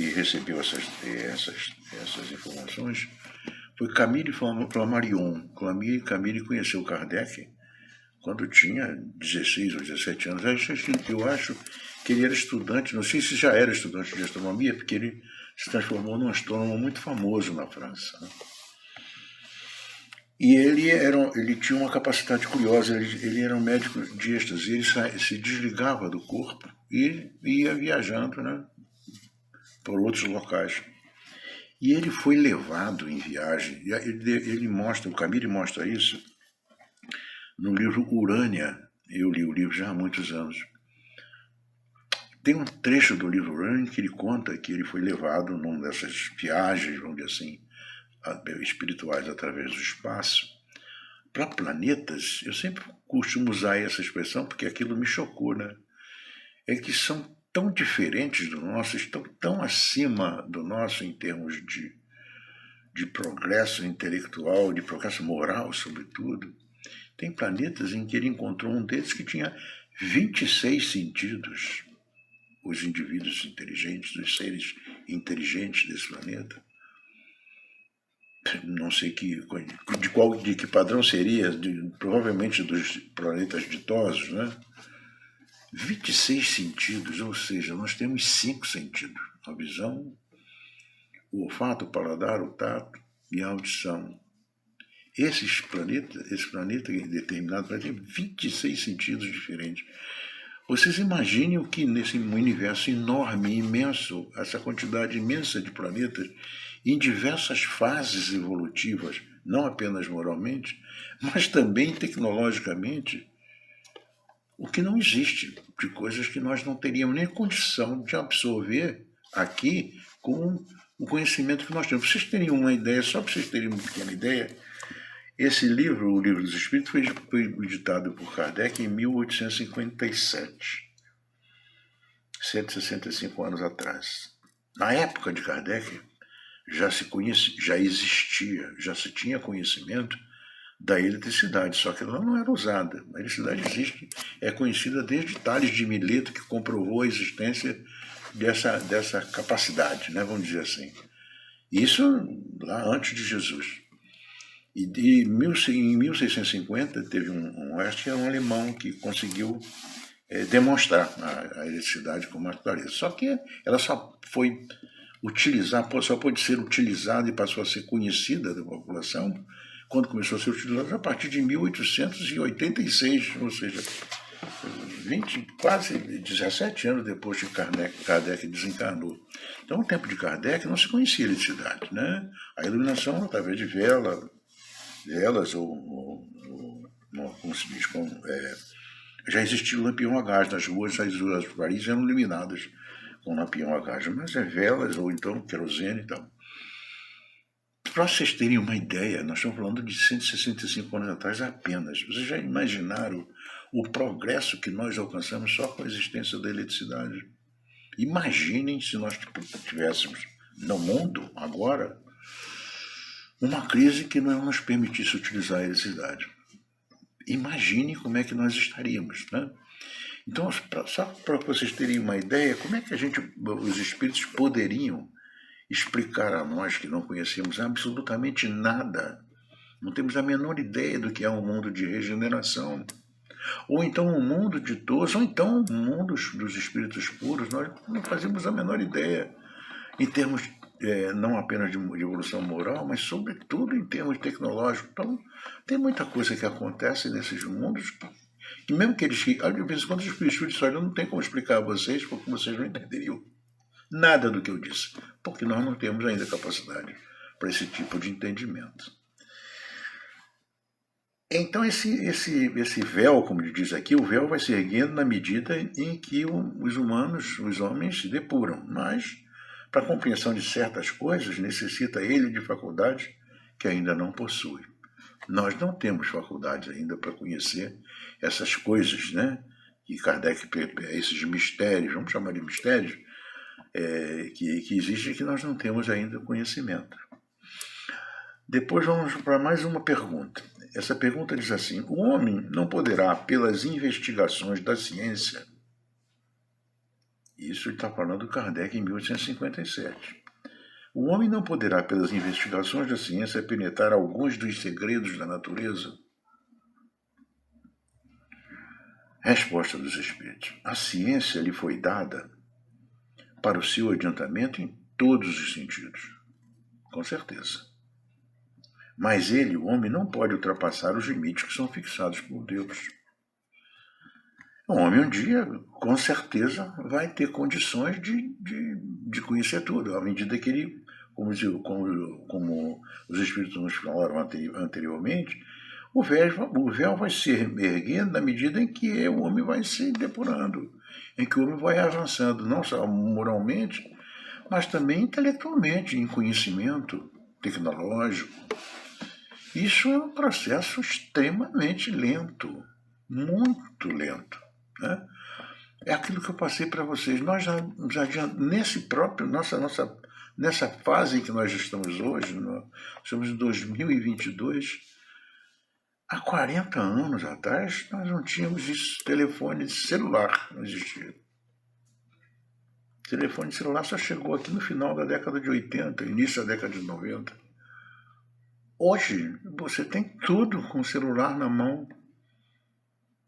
recebeu essas informações foi Camille Flammarion. Camille conheceu Kardec quando tinha 16 ou 17 anos. Eu acho que ele era estudante, não sei se já era estudante de astronomia, porque ele se transformou num astrônomo muito famoso na França, né? E ele tinha uma capacidade curiosa, ele era um médico de êxtase, ele se desligava do corpo e ia viajando, né, por outros locais. E ele foi levado em viagem, o Camille mostra isso no livro Urânia. Eu li o livro já há muitos anos. Tem um trecho do livro Urânia que ele conta que ele foi levado numa dessas viagens, vamos dizer assim, espirituais através do espaço, para planetas. Eu sempre costumo usar essa expressão porque aquilo me chocou, né? É que são tão diferentes do nosso, estão tão acima do nosso em termos de progresso intelectual, de progresso moral, sobretudo. Tem planetas em que ele encontrou um desses que tinha 26 sentidos. Os indivíduos inteligentes, os seres inteligentes desse planeta. Não sei de que padrão seria, provavelmente dos planetas ditosos, né? 26 sentidos, ou seja, nós temos 5 sentidos: a visão, o olfato, o paladar, o tato e a audição. Esse planeta determinado planeta tem 26 sentidos diferentes. Vocês imaginem o que nesse universo enorme, imenso, essa quantidade imensa de planetas, em diversas fases evolutivas, não apenas moralmente, mas também tecnologicamente, o que não existe, de coisas que nós não teríamos nem condição de absorver aqui com o conhecimento que nós temos. Para vocês terem uma ideia, só para vocês terem uma pequena ideia, esse livro, o Livro dos Espíritos, foi editado por Kardec em 1857, 165 anos atrás. Na época de Kardec, já se tinha conhecimento da eletricidade, só que ela não era usada. A eletricidade existe, é conhecida desde Tales de Mileto, que comprovou a existência dessa capacidade, né, vamos dizer assim. Isso lá antes de Jesus. E em 1650 teve acho que era um alemão que conseguiu demonstrar a eletricidade com mais clareza. Só que ela só foi só pode ser utilizada e passou a ser conhecida da população quando começou a ser utilizada a partir de 1886, ou seja, quase 17 anos depois que Kardec desencarnou. Então, no tempo de Kardec não se conhecia a eletricidade, né? A iluminação através de velas ou como se diz, já existia o lampião a gás nas ruas, as ruas de Paris eram iluminadas com lampião a gás, mas velas ou então querosene e tal. Para vocês terem uma ideia, nós estamos falando de 165 anos atrás apenas. Vocês já imaginaram o progresso que nós alcançamos só com a existência da eletricidade? Imaginem se nós tivéssemos no mundo agora uma crise que não nos permitisse utilizar a eletricidade. Imagine como é que nós estaríamos, né? Então, só para vocês terem uma ideia, como é que os espíritos poderiam explicar a nós que não conhecemos absolutamente nada, não temos a menor ideia do que é um mundo de regeneração, ou então um mundo de dores, ou então um mundo dos espíritos puros, nós não fazemos a menor ideia, em termos não apenas de evolução moral, mas sobretudo em termos tecnológicos. Então, tem muita coisa que acontece nesses mundos que mesmo que eles, de vez em quando, os espíritos disseram, olha, não tem como explicar a vocês, porque vocês não entenderiam nada do que eu disse, porque nós não temos ainda capacidade para esse tipo de entendimento. Então, esse véu, como ele diz aqui, o véu vai se erguendo na medida em que os homens se depuram, mas, para a compreensão de certas coisas, necessita ele de faculdades que ainda não possui. Nós não temos faculdades ainda para conhecer essas coisas, né? Que Kardec, esses mistérios, vamos chamar de mistérios, que existem e que nós não temos ainda conhecimento. Depois vamos para mais uma pergunta. Essa pergunta diz assim: o homem não poderá, pelas investigações da ciência, isso ele está falando do Kardec em 1857, o homem não poderá, pelas investigações da ciência, penetrar alguns dos segredos da natureza? Resposta dos espíritos: a ciência lhe foi dada para o seu adiantamento em todos os sentidos, com certeza. Mas ele, o homem, não pode ultrapassar os limites que são fixados por Deus. O homem um dia, com certeza, vai ter condições de conhecer tudo, à medida que ele, como os espíritos nos falaram anteriormente, o véu vai se erguendo na medida em que o homem vai se depurando, em que o homem vai avançando, não só moralmente, mas também intelectualmente, em conhecimento tecnológico. Isso é um processo extremamente lento, muito lento, né? É aquilo que eu passei para vocês. Nós já nessa fase em que nós estamos hoje, estamos em 2022, há 40 anos atrás, nós não tínhamos isso, telefone celular, não existia. Telefone celular só chegou aqui no final da década de 80, início da década de 90. Hoje, você tem tudo com o celular na mão.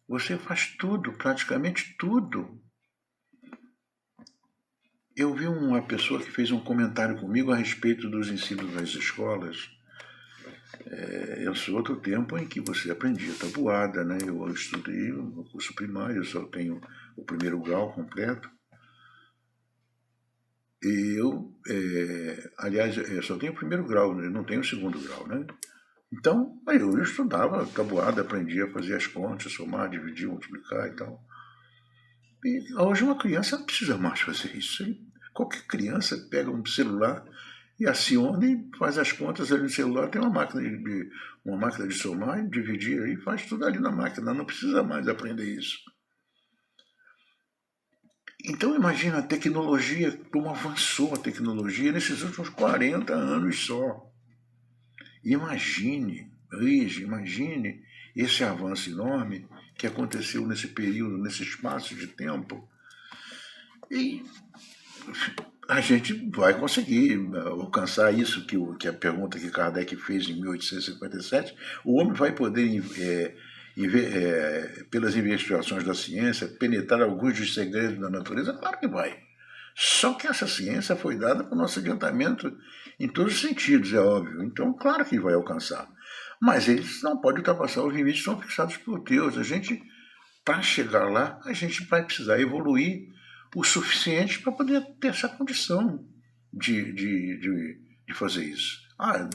Você faz tudo, praticamente tudo. Eu vi uma pessoa que fez um comentário comigo a respeito dos ensinos das escolas. Eu sou outro tempo em que você aprendia tabuada, né? Eu estudei no curso primário, eu só tenho o primeiro grau completo. E aliás, eu só tenho o primeiro grau, eu não tenho o segundo grau, né? Então, eu estudava tabuada, aprendia a fazer as contas, somar, dividir, multiplicar e tal. E hoje uma criança não precisa mais fazer isso. Qualquer criança pega um celular e aciona e faz as contas ali no celular, tem uma máquina de somar, dividir e faz tudo ali na máquina, não precisa mais aprender isso. Então imagina a tecnologia, como avançou a tecnologia nesses últimos 40 anos só. Imagine esse avanço enorme que aconteceu nesse período, nesse espaço de tempo. E a gente vai conseguir alcançar isso, que a pergunta que Kardec fez em 1857, o homem vai poder, pelas investigações da ciência, penetrar alguns dos segredos da natureza? Claro que vai. Só que essa ciência foi dada para o nosso adiantamento em todos os sentidos, é óbvio. Então, claro que vai alcançar. Mas eles não podem ultrapassar os limites que são fixados por Deus. A gente, para chegar lá, a gente vai precisar evoluir o suficiente para poder ter essa condição de fazer isso.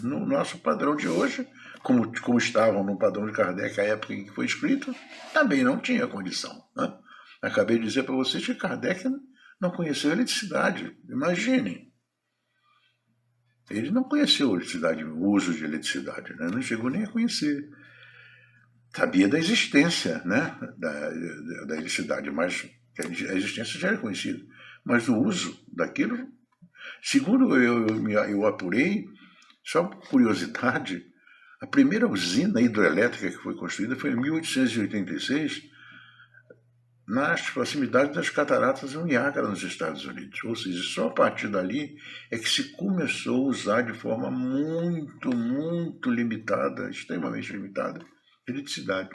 No nosso padrão de hoje, como estavam no padrão de Kardec, a época em que foi escrito, também não tinha condição. Né? Acabei de dizer para vocês que Kardec não conheceu a eletricidade. Imaginem. Ele não conheceu a eletricidade, o uso de eletricidade, né? Não chegou nem a conhecer. Sabia da existência, né? da eletricidade, mas a existência já era conhecida. Mas o uso daquilo, segundo eu apurei, só por curiosidade, a primeira usina hidrelétrica que foi construída foi em 1886, nas proximidades das cataratas do Niágara, nos Estados Unidos. Ou seja, só a partir dali é que se começou a usar de forma muito, muito limitada, extremamente limitada, eletricidade.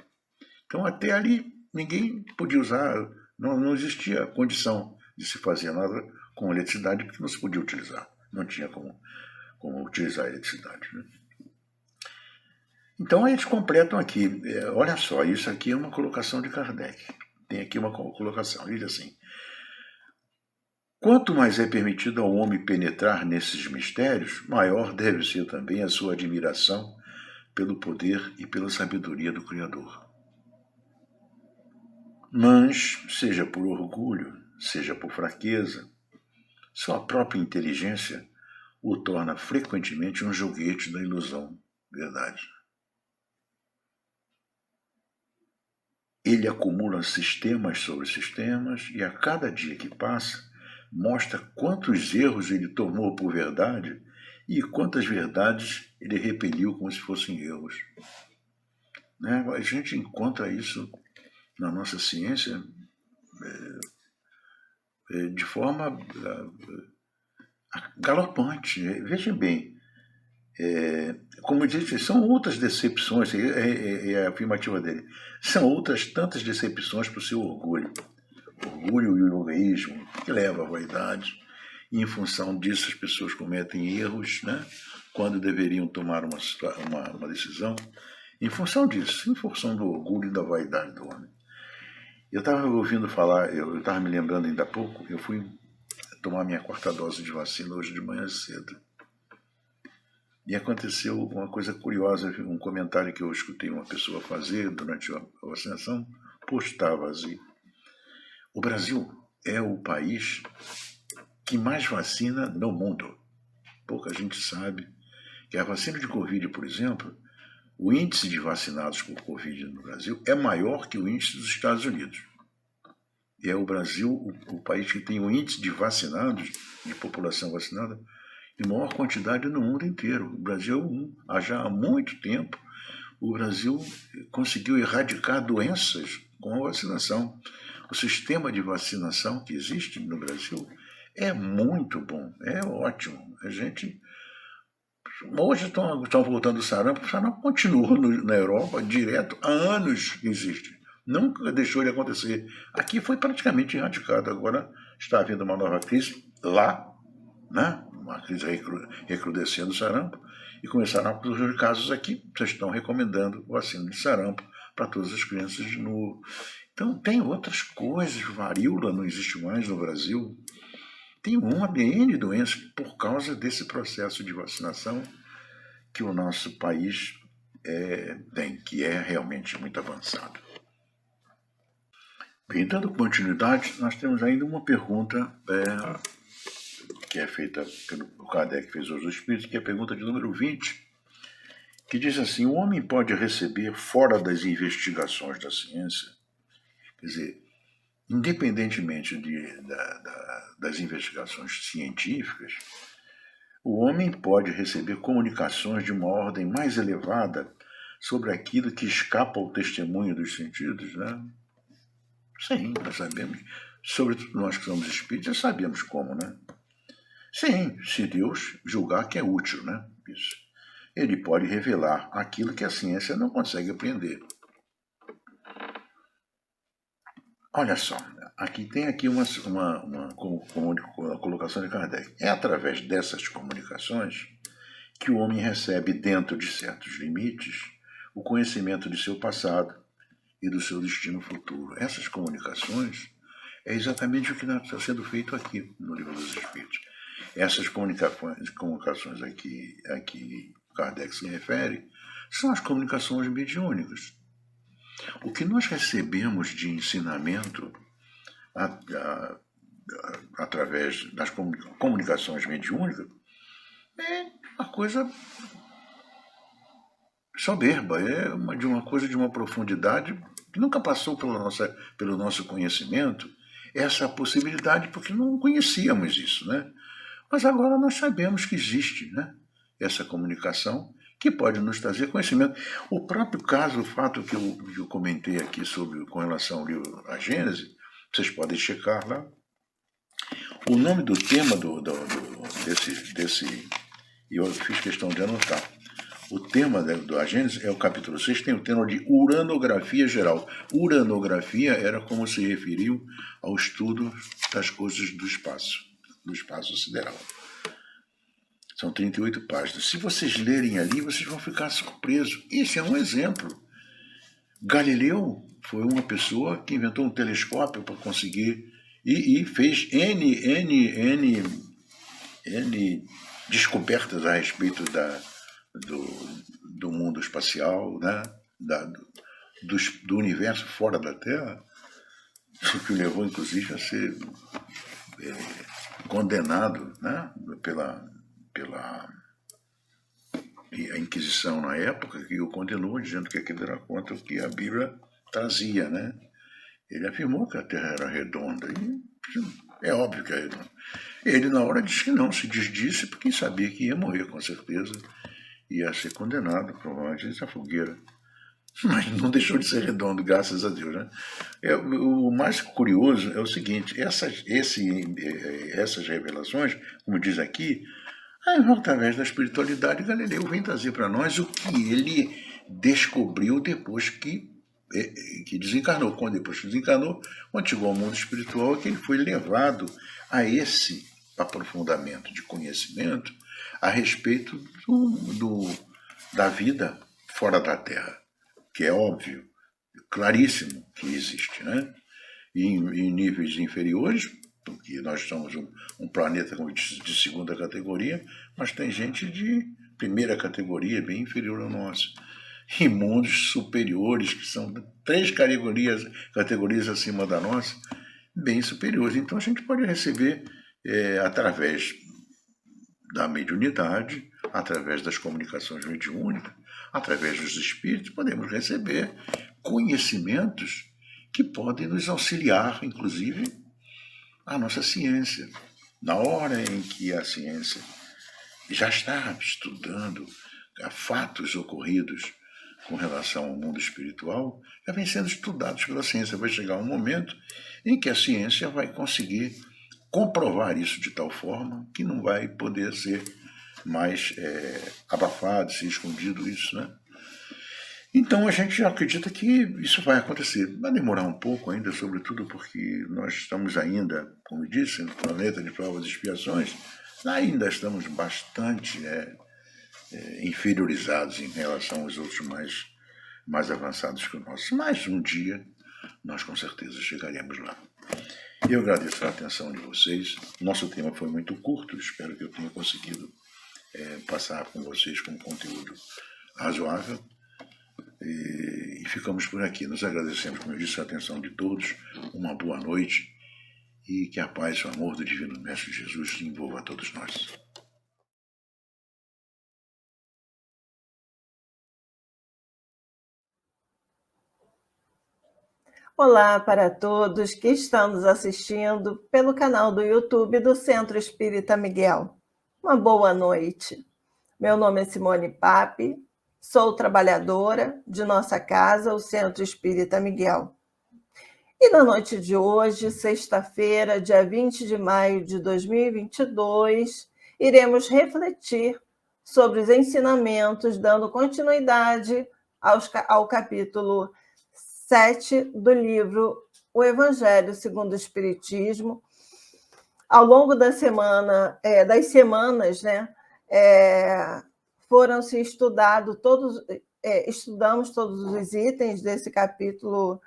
Então, até ali, ninguém podia usar, não existia condição de se fazer nada com eletricidade, porque não se podia utilizar, não tinha como utilizar a eletricidade. Né? Então, eles completam aqui, olha só, isso aqui é uma colocação de Kardec. Tem aqui uma colocação, ele diz assim: quanto mais é permitido ao homem penetrar nesses mistérios, maior deve ser também a sua admiração pelo poder e pela sabedoria do Criador. Mas, seja por orgulho, seja por fraqueza, sua própria inteligência o torna frequentemente um joguete da ilusão, verdade. Ele acumula sistemas sobre sistemas e a cada dia que passa mostra quantos erros ele tomou por verdade e quantas verdades ele repeliu como se fossem erros. Né? A gente encontra isso na nossa ciência de forma galopante. Vejam bem, como eu disse, são outras decepções, é a afirmativa dele, são outras tantas decepções para o seu orgulho. Orgulho e o egoísmo, que leva à vaidade, e em função disso as pessoas cometem erros, né, quando deveriam tomar uma decisão, em função disso, em função do orgulho e da vaidade do homem. Eu estava ouvindo falar, eu estava me lembrando ainda há pouco, eu fui tomar minha 4ª dose de vacina hoje de manhã cedo. E aconteceu uma coisa curiosa, um comentário que eu escutei uma pessoa fazer durante a vacinação, postava assim: o Brasil é o país que mais vacina no mundo. Pouca gente sabe que a vacina de Covid, por exemplo, o índice de vacinados por Covid no Brasil é maior que o índice dos Estados Unidos. E é o Brasil o país que tem o índice de vacinados, de população vacinada, em maior quantidade no mundo inteiro. O Brasil, já há muito tempo, o Brasil conseguiu erradicar doenças com a vacinação. O sistema de vacinação que existe no Brasil é muito bom, é ótimo. A gente... Hoje estão voltando o sarampo continua na Europa direto, há anos que existe. Nunca deixou de acontecer. Aqui foi praticamente erradicado. Agora está havendo uma nova crise lá, né? Uma crise recrudescendo o sarampo, e começaram a surgir casos aqui. Vocês estão recomendando vacina de sarampo para todas as crianças de novo. Então tem outras coisas, varíola não existe mais no Brasil. Tem uma N doenças por causa desse processo de vacinação que o nosso país tem, que é realmente muito avançado. Bem, dando continuidade, nós temos ainda uma pergunta que é feita pelo Kardec, que fez hoje o Espírito, que é a pergunta de número 20, que diz assim: o homem pode receber fora das investigações da ciência, quer dizer, independentemente das investigações científicas, o homem pode receber comunicações de uma ordem mais elevada sobre aquilo que escapa ao testemunho dos sentidos, né? Sim, nós sabemos, sobretudo nós que somos espíritas, sabemos como, né? Sim, se Deus julgar que é útil, né? Isso. Ele pode revelar aquilo que a ciência não consegue aprender. Olha só, aqui tem aqui uma colocação de Kardec. É através dessas comunicações que o homem recebe, dentro de certos limites, o conhecimento de seu passado e do seu destino futuro. Essas comunicações é exatamente o que está sendo feito aqui no Livro dos Espíritos. Essas comunicações aqui Kardec se refere são as comunicações mediúnicas. O que nós recebemos de ensinamento através das comunicações mediúnicas é uma coisa soberba, é de uma profundidade que nunca passou pelo nosso conhecimento, essa possibilidade, porque não conhecíamos isso, né? Mas agora nós sabemos que existe, né, essa comunicação que pode nos trazer conhecimento. O próprio caso, o fato que eu comentei aqui com relação ao livro A Gênese, vocês podem checar lá. O nome do tema desse eu fiz questão de anotar. O tema do A Gênese é o capítulo 6, tem o tema de uranografia geral. Uranografia era como se referiu ao estudo das coisas do espaço sideral. São 38 páginas. Se vocês lerem ali, vocês vão ficar surpresos. Esse é um exemplo. Galileu foi uma pessoa que inventou um telescópio para conseguir e fez N descobertas a respeito do mundo espacial, né? Do universo fora da Terra, o que o levou, inclusive, a ser condenado, né? pela Inquisição na época, que o condenou, dizendo que aquilo era contra o que a Bíblia trazia, né? Ele afirmou que a Terra era redonda, e é óbvio que é redonda. Ele, na hora, disse que não, se desdisse, porque sabia que ia morrer, com certeza, ia ser condenado, provavelmente, à fogueira. Mas não deixou de ser redondo, graças a Deus, né? O mais curioso é o seguinte, essas revelações, como diz aqui, através da espiritualidade, Galileu vem trazer para nós o que ele descobriu depois que desencarnou. Depois que desencarnou, quando chegou ao mundo espiritual, é que ele foi levado a esse aprofundamento de conhecimento a respeito da vida fora da Terra, que é óbvio, claríssimo que existe, né? E em níveis inferiores, porque nós somos um planeta, como disse, de segunda categoria, mas tem gente de primeira categoria, bem inferior ao nosso. E mundos superiores, que são 3 categorias acima da nossa, bem superiores. Então a gente pode receber, através da mediunidade, através das comunicações mediúnicas, através dos espíritos, podemos receber conhecimentos que podem nos auxiliar, inclusive, a nossa ciência. Na hora em que a ciência já está estudando fatos ocorridos com relação ao mundo espiritual, já vem sendo estudados pela ciência. Vai chegar um momento em que a ciência vai conseguir comprovar isso de tal forma que não vai poder ser mais abafado, ser escondido isso, né? Então a gente acredita que isso vai acontecer. Vai demorar um pouco ainda, sobretudo porque nós estamos ainda, como eu disse, no planeta de provas e expiações, ainda estamos bastante inferiorizados em relação aos outros mais avançados que o nosso. Mas um dia nós com certeza chegaremos lá. Eu agradeço a atenção de vocês. Nosso tema foi muito curto, espero que eu tenha conseguido passar com vocês com um conteúdo razoável. E ficamos por aqui. Nos agradecemos, como eu disse, a atenção de todos. Uma boa noite e que a paz e o amor do Divino Mestre Jesus envolva a todos nós. Olá para todos que estão nos assistindo pelo canal do YouTube do Centro Espírita Miguel. Uma boa noite. Meu nome é Simone Pape, sou trabalhadora de nossa casa, o Centro Espírita Miguel. E na noite de hoje, sexta-feira, dia 20 de maio de 2022, iremos refletir sobre os ensinamentos, dando continuidade ao capítulo 7 do livro o Evangelho segundo o Espiritismo. Ao longo da semana, das semanas, né, foram-se estudamos todos os itens desse capítulo,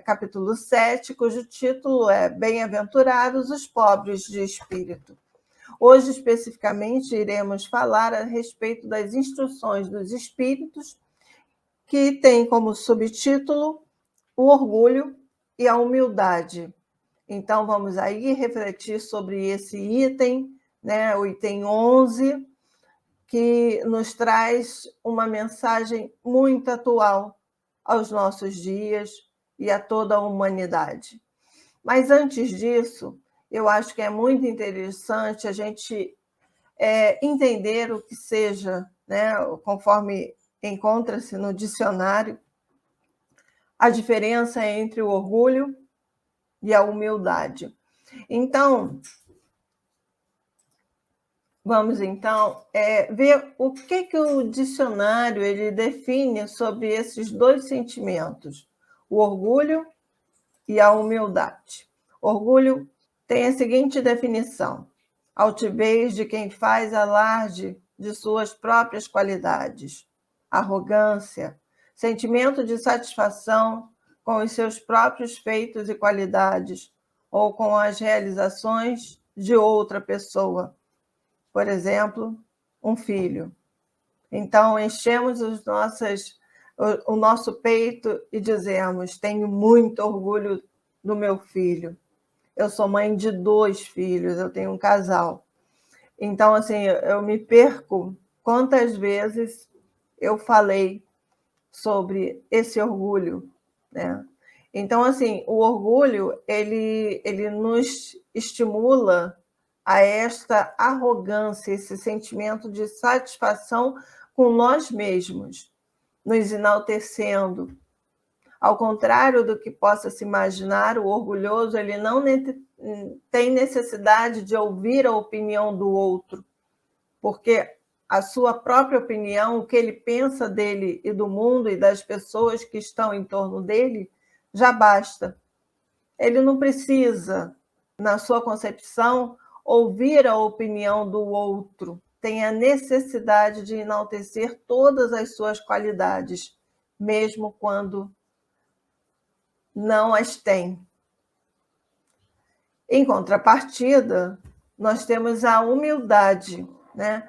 capítulo 7, cujo título é Bem-aventurados os pobres de espírito. Hoje, especificamente, iremos falar a respeito das instruções dos espíritos, que tem como subtítulo o orgulho e a humildade. Então, vamos aí refletir sobre esse item, né, o item 11, que nos traz uma mensagem muito atual aos nossos dias e a toda a humanidade. Mas, antes disso, eu acho que é muito interessante a gente entender o que seja, né, conforme encontra-se no dicionário, a diferença entre o orgulho e a humildade. Então, vamos então ver o que o dicionário ele define sobre esses dois sentimentos, o orgulho e a humildade. Orgulho tem a seguinte definição: altivez de quem faz alarde de suas próprias qualidades. Arrogância, sentimento de satisfação com os seus próprios feitos e qualidades ou com as realizações de outra pessoa. Por exemplo, um filho. Então, enchemos o nosso peito e dizemos: tenho muito orgulho do meu filho. Eu sou mãe de 2 filhos, eu tenho um casal. Então, assim, eu me perco quantas vezes eu falei sobre esse orgulho, né? Então, assim, o orgulho, ele nos estimula a esta arrogância, esse sentimento de satisfação com nós mesmos, nos enaltecendo. Ao contrário do que possa se imaginar, o orgulhoso ele não tem necessidade de ouvir a opinião do outro, porque a sua própria opinião, o que ele pensa dele e do mundo e das pessoas que estão em torno dele, já basta. Ele não precisa, na sua concepção, ouvir a opinião do outro. Tem a necessidade de enaltecer todas as suas qualidades, mesmo quando não as tem. Em contrapartida, nós temos a humildade, né?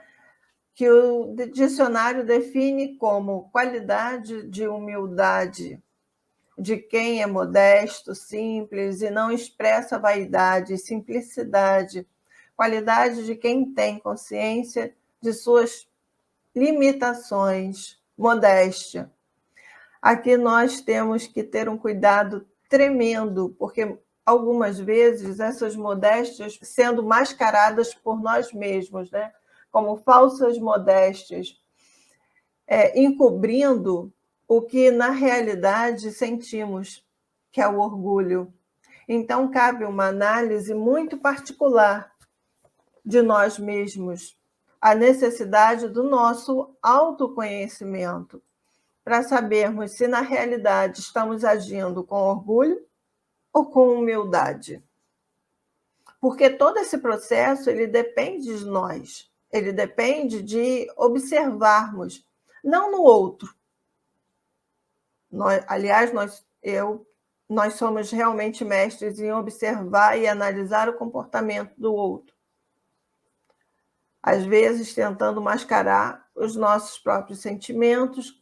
Que o dicionário define como qualidade de humildade, de quem é modesto, simples e não expressa vaidade, simplicidade, qualidade de quem tem consciência de suas limitações, modéstia. Aqui nós temos que ter um cuidado tremendo, porque algumas vezes essas modéstias sendo mascaradas por nós mesmos, né? Como falsas modéstias, encobrindo o que na realidade sentimos, que é o orgulho. Então, cabe uma análise muito particular de nós mesmos, a necessidade do nosso autoconhecimento, para sabermos se na realidade estamos agindo com orgulho ou com humildade. Porque todo esse processo ele depende de nós. Ele depende de observarmos, não no outro. Nós somos realmente mestres em observar e analisar o comportamento do outro. Às vezes, tentando mascarar os nossos próprios sentimentos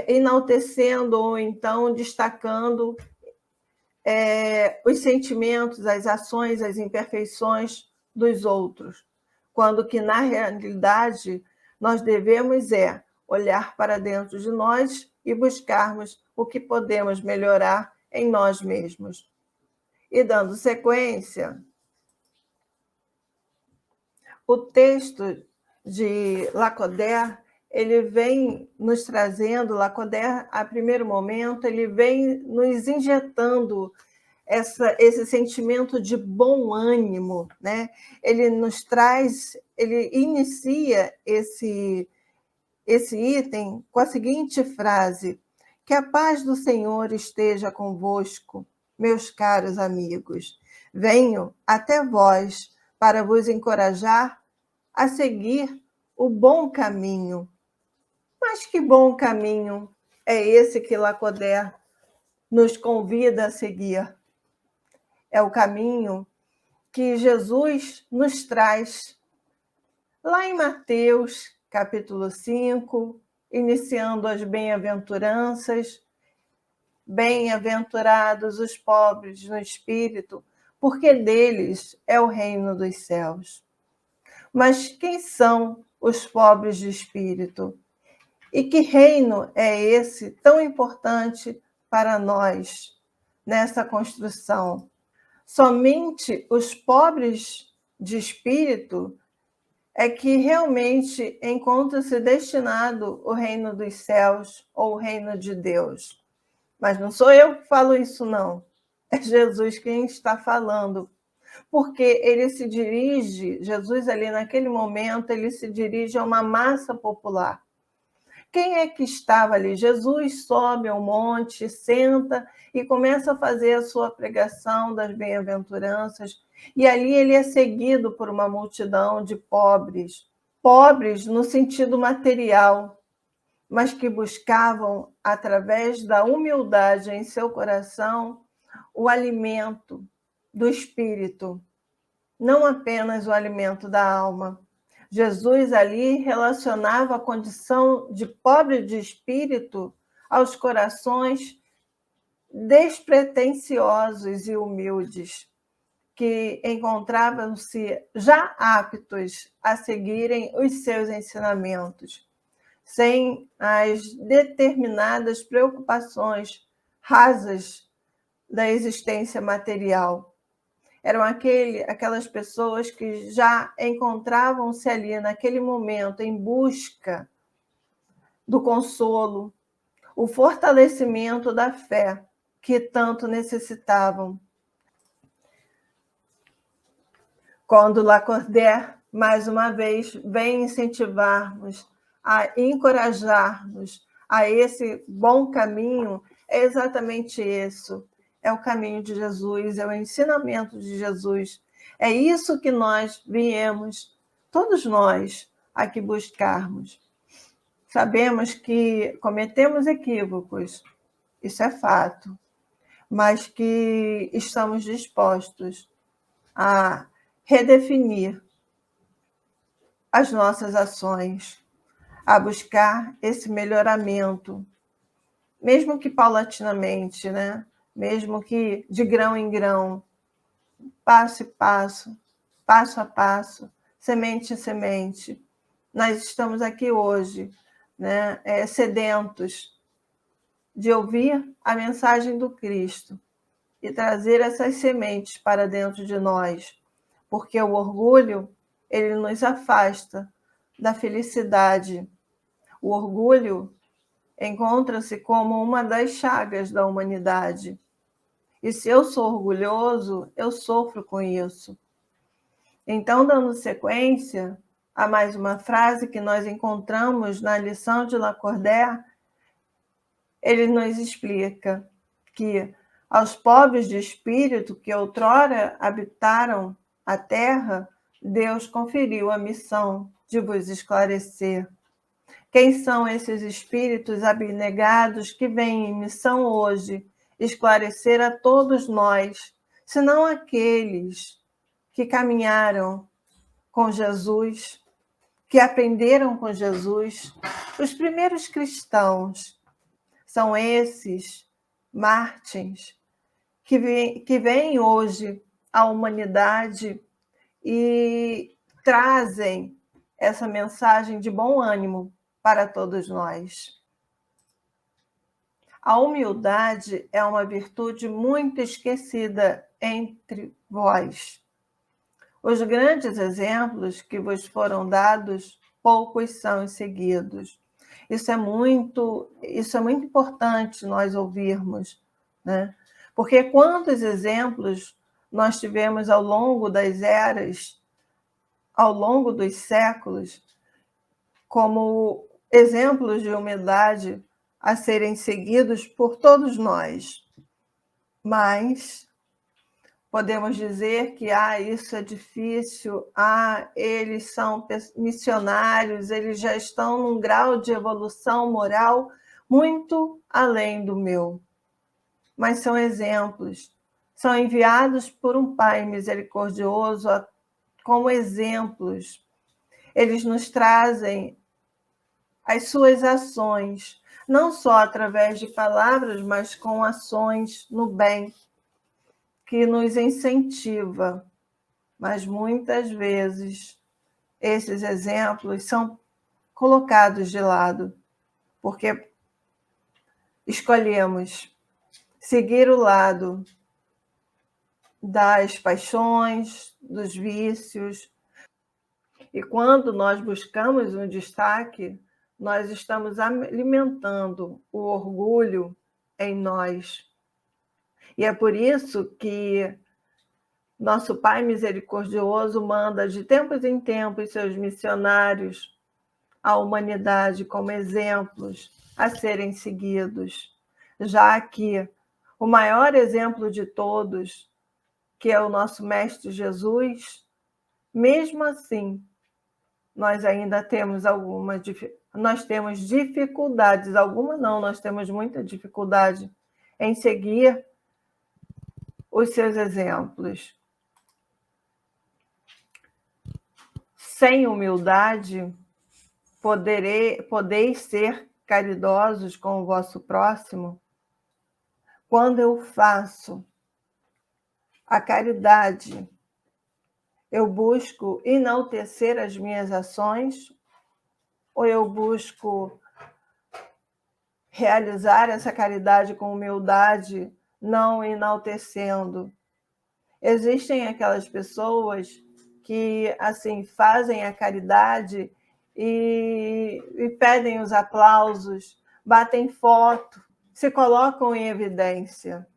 enaltecendo ou então destacando os sentimentos, as ações, as imperfeições dos outros. Quando que, na realidade, nós devemos olhar para dentro de nós e buscarmos o que podemos melhorar em nós mesmos. E dando sequência, o texto de Lacordaire, ele vem nos trazendo, Lacordaire, a primeiro momento, ele vem nos injetando esse sentimento de bom ânimo, né? Ele nos traz, ele inicia esse item com a seguinte frase, Que a paz do Senhor esteja convosco, meus caros amigos. Venho até vós para vos encorajar a seguir o bom caminho. Mas que bom caminho é esse que Lacordaire nos convida a seguir? É o caminho que Jesus nos traz lá em Mateus, capítulo 5, iniciando as bem-aventuranças. Bem-aventurados os pobres no espírito, porque deles é o reino dos céus. Mas quem são os pobres de espírito? E que reino é esse tão importante para nós nessa construção? Somente os pobres de espírito é que realmente encontra-se destinado o reino dos céus ou o reino de Deus. Mas não sou eu que falo isso, não. É Jesus quem está falando. Porque ele se dirige, Jesus ali naquele momento, ele se dirige a uma massa popular. Quem é que estava ali? Jesus sobe ao monte, senta e começa a fazer a sua pregação das bem-aventuranças. E ali ele é seguido por uma multidão de pobres. Pobres no sentido material, mas que buscavam, através da humildade em seu coração, o alimento do espírito, não apenas o alimento da alma. Jesus ali relacionava a condição de pobre de espírito aos corações despretensiosos e humildes, que encontravam-se já aptos a seguirem os seus ensinamentos, sem as determinadas preocupações rasas da existência material. Eram aquelas pessoas que já encontravam-se ali naquele momento em busca do consolo, o fortalecimento da fé que tanto necessitavam. Quando Lacordaire, mais uma vez, vem incentivar-nos, a encorajar-nos a esse bom caminho, é exatamente isso. É o caminho de Jesus, é o ensinamento de Jesus. É isso que nós viemos, todos nós, aqui buscarmos. Sabemos que cometemos equívocos, isso é fato, mas que estamos dispostos a redefinir as nossas ações, a buscar esse melhoramento, mesmo que paulatinamente, né? Mesmo que de grão em grão, passo a passo, semente em semente. Nós estamos aqui hoje, né, sedentos de ouvir a mensagem do Cristo e trazer essas sementes para dentro de nós, porque o orgulho, ele nos afasta da felicidade. O orgulho encontra-se como uma das chagas da humanidade. E se eu sou orgulhoso, eu sofro com isso. Então, dando sequência a mais uma frase que nós encontramos na lição de Lacordaire, ele nos explica que aos pobres de espírito que outrora habitaram a terra, Deus conferiu a missão de vos esclarecer. Quem são esses espíritos abnegados que vêm em missão hoje esclarecer a todos nós, senão aqueles que caminharam com Jesus, que aprenderam com Jesus, os primeiros cristãos? São esses mártires que vêm hoje à humanidade e trazem essa mensagem de bom ânimo para todos nós. A humildade é uma virtude muito esquecida entre vós. Os grandes exemplos que vos foram dados, poucos são seguidos. Isso é muito importante nós ouvirmos, né? Porque quantos exemplos nós tivemos ao longo das eras, ao longo dos séculos, como exemplos de humildade a serem seguidos por todos nós. Mas podemos dizer que isso é difícil, eles são missionários, eles já estão num grau de evolução moral muito além do meu. Mas são exemplos, são enviados por um Pai misericordioso como exemplos. Eles nos trazem as suas ações, não só através de palavras, mas com ações no bem, que nos incentiva. Mas muitas vezes esses exemplos são colocados de lado, porque escolhemos seguir o lado das paixões, dos vícios. E quando nós buscamos um destaque, nós estamos alimentando o orgulho em nós. E é por isso que nosso Pai misericordioso manda de tempos em tempos seus missionários à humanidade como exemplos a serem seguidos, já que o maior exemplo de todos, que é o nosso Mestre Jesus, mesmo assim, nós ainda temos nós temos dificuldades, nós temos muita dificuldade em seguir os seus exemplos. Sem humildade, podeis ser caridosos com o vosso próximo? Quando eu faço a caridade, eu busco enaltecer as minhas ações ou eu busco realizar essa caridade com humildade, não enaltecendo? Existem aquelas pessoas que assim fazem a caridade e pedem os aplausos, batem foto, se colocam em evidência.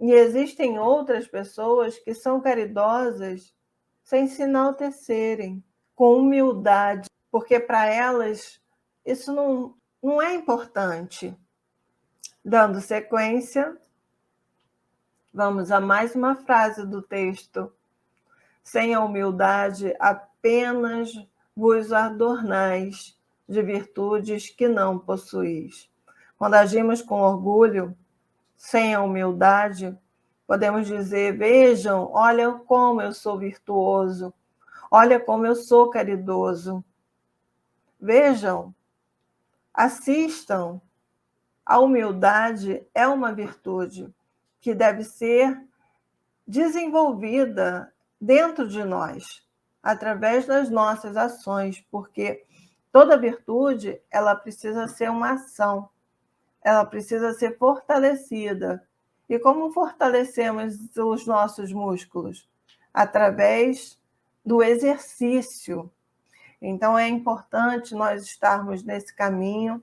E existem outras pessoas que são caridosas sem se enaltecerem, com humildade, porque para elas isso não é importante. Dando sequência, vamos a mais uma frase do texto. Sem a humildade, apenas vos adornais de virtudes que não possuís. Quando agimos com orgulho, sem a humildade, podemos dizer: vejam, olha como eu sou virtuoso, olha como eu sou caridoso. Vejam, assistam. A humildade é uma virtude que deve ser desenvolvida dentro de nós, através das nossas ações, porque toda virtude, ela precisa ser uma ação, ela precisa ser fortalecida. E como fortalecemos os nossos músculos? Através do exercício. Então, é importante nós estarmos nesse caminho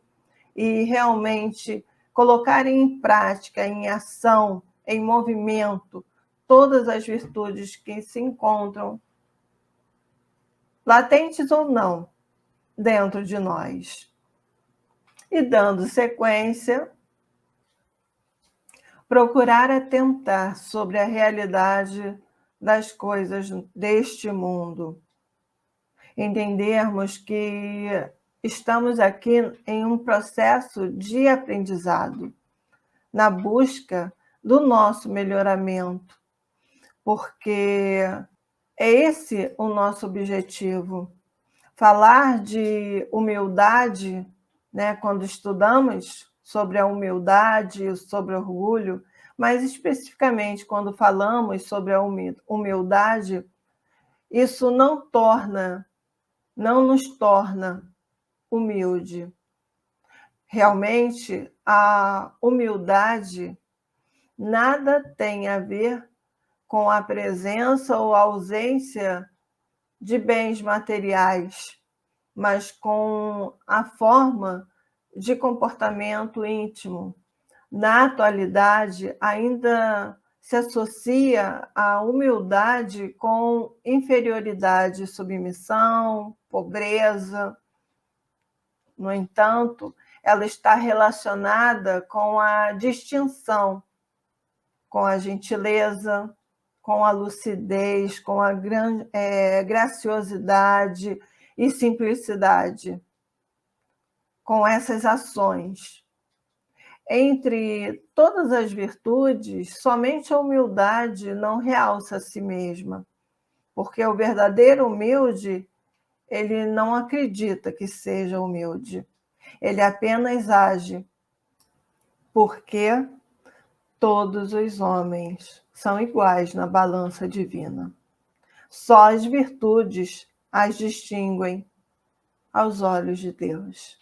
e realmente colocar em prática, em ação, em movimento, todas as virtudes que se encontram, latentes ou não, dentro de nós. E dando sequência, procurar atentar sobre a realidade das coisas deste mundo. Entendermos que estamos aqui em um processo de aprendizado, na busca do nosso melhoramento, porque é esse o nosso objetivo. Falar de humildade, né, quando estudamos sobre a humildade e sobre o orgulho, mas especificamente quando falamos sobre a humildade, isso não nos torna humilde. Realmente, a humildade nada tem a ver com a presença ou ausência de bens materiais, mas com a forma de comportamento íntimo. Na atualidade, ainda se associa a humildade com inferioridade, submissão, pobreza. No entanto, ela está relacionada com a distinção, com a gentileza, com a lucidez, com a graciosidade e simplicidade, com essas ações. Entre todas as virtudes, somente a humildade não realça a si mesma, porque o verdadeiro humilde, ele não acredita que seja humilde, ele apenas age, porque todos os homens são iguais na balança divina. Só as virtudes as distinguem aos olhos de Deus.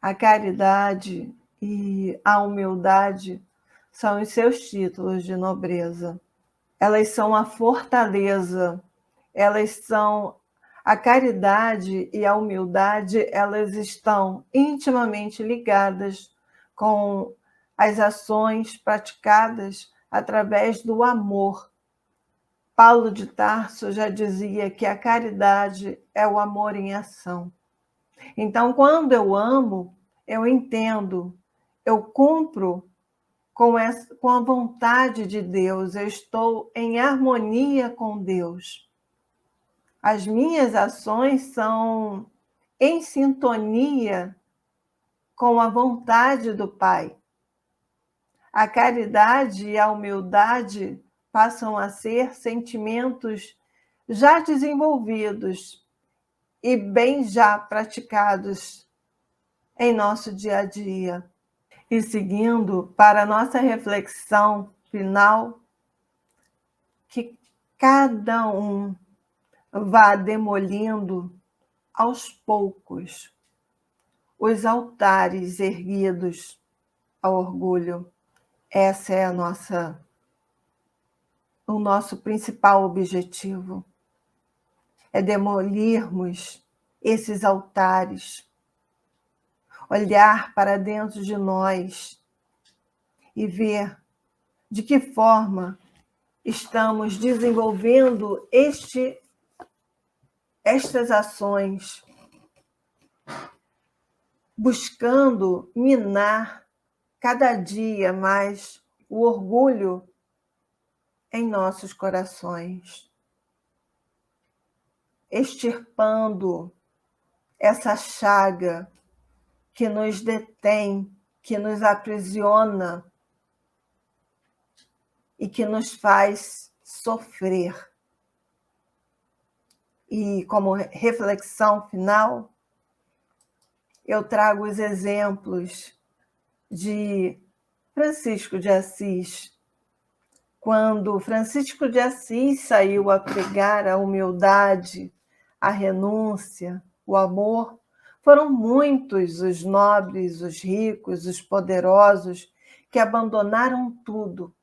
A caridade e a humildade são os seus títulos de nobreza. Elas são a fortaleza, elas são a caridade e a humildade, elas estão intimamente ligadas com as ações praticadas através do amor. Paulo de Tarso já dizia que a caridade é o amor em ação. Então, quando eu amo, eu entendo, eu cumpro com a vontade de Deus, eu estou em harmonia com Deus. As minhas ações são em sintonia com a vontade do Pai. A caridade e a humildade passam a ser sentimentos já desenvolvidos e bem já praticados em nosso dia a dia. E seguindo para a nossa reflexão final, que cada um vá demolindo aos poucos os altares erguidos ao orgulho. Essa é o nosso principal objetivo. É demolirmos esses altares, olhar para dentro de nós e ver de que forma estamos desenvolvendo estas ações, buscando minar cada dia mais o orgulho em nossos corações, extirpando essa chaga que nos detém, que nos aprisiona e que nos faz sofrer. E como reflexão final, eu trago os exemplos de Francisco de Assis. Quando Francisco de Assis saiu a pregar a humildade, a renúncia, o amor, foram muitos os nobres, os ricos, os poderosos que abandonaram tudo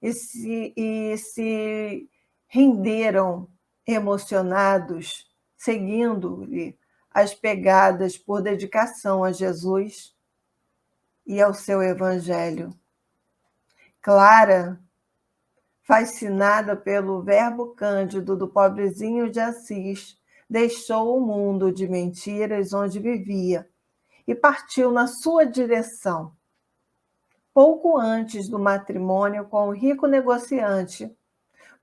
e se renderam emocionados, seguindo-lhe as pegadas por dedicação a Jesus e ao seu Evangelho. Clara, fascinada pelo verbo cândido do pobrezinho de Assis, deixou o mundo de mentiras onde vivia e partiu na sua direção, pouco antes do matrimônio com o rico negociante,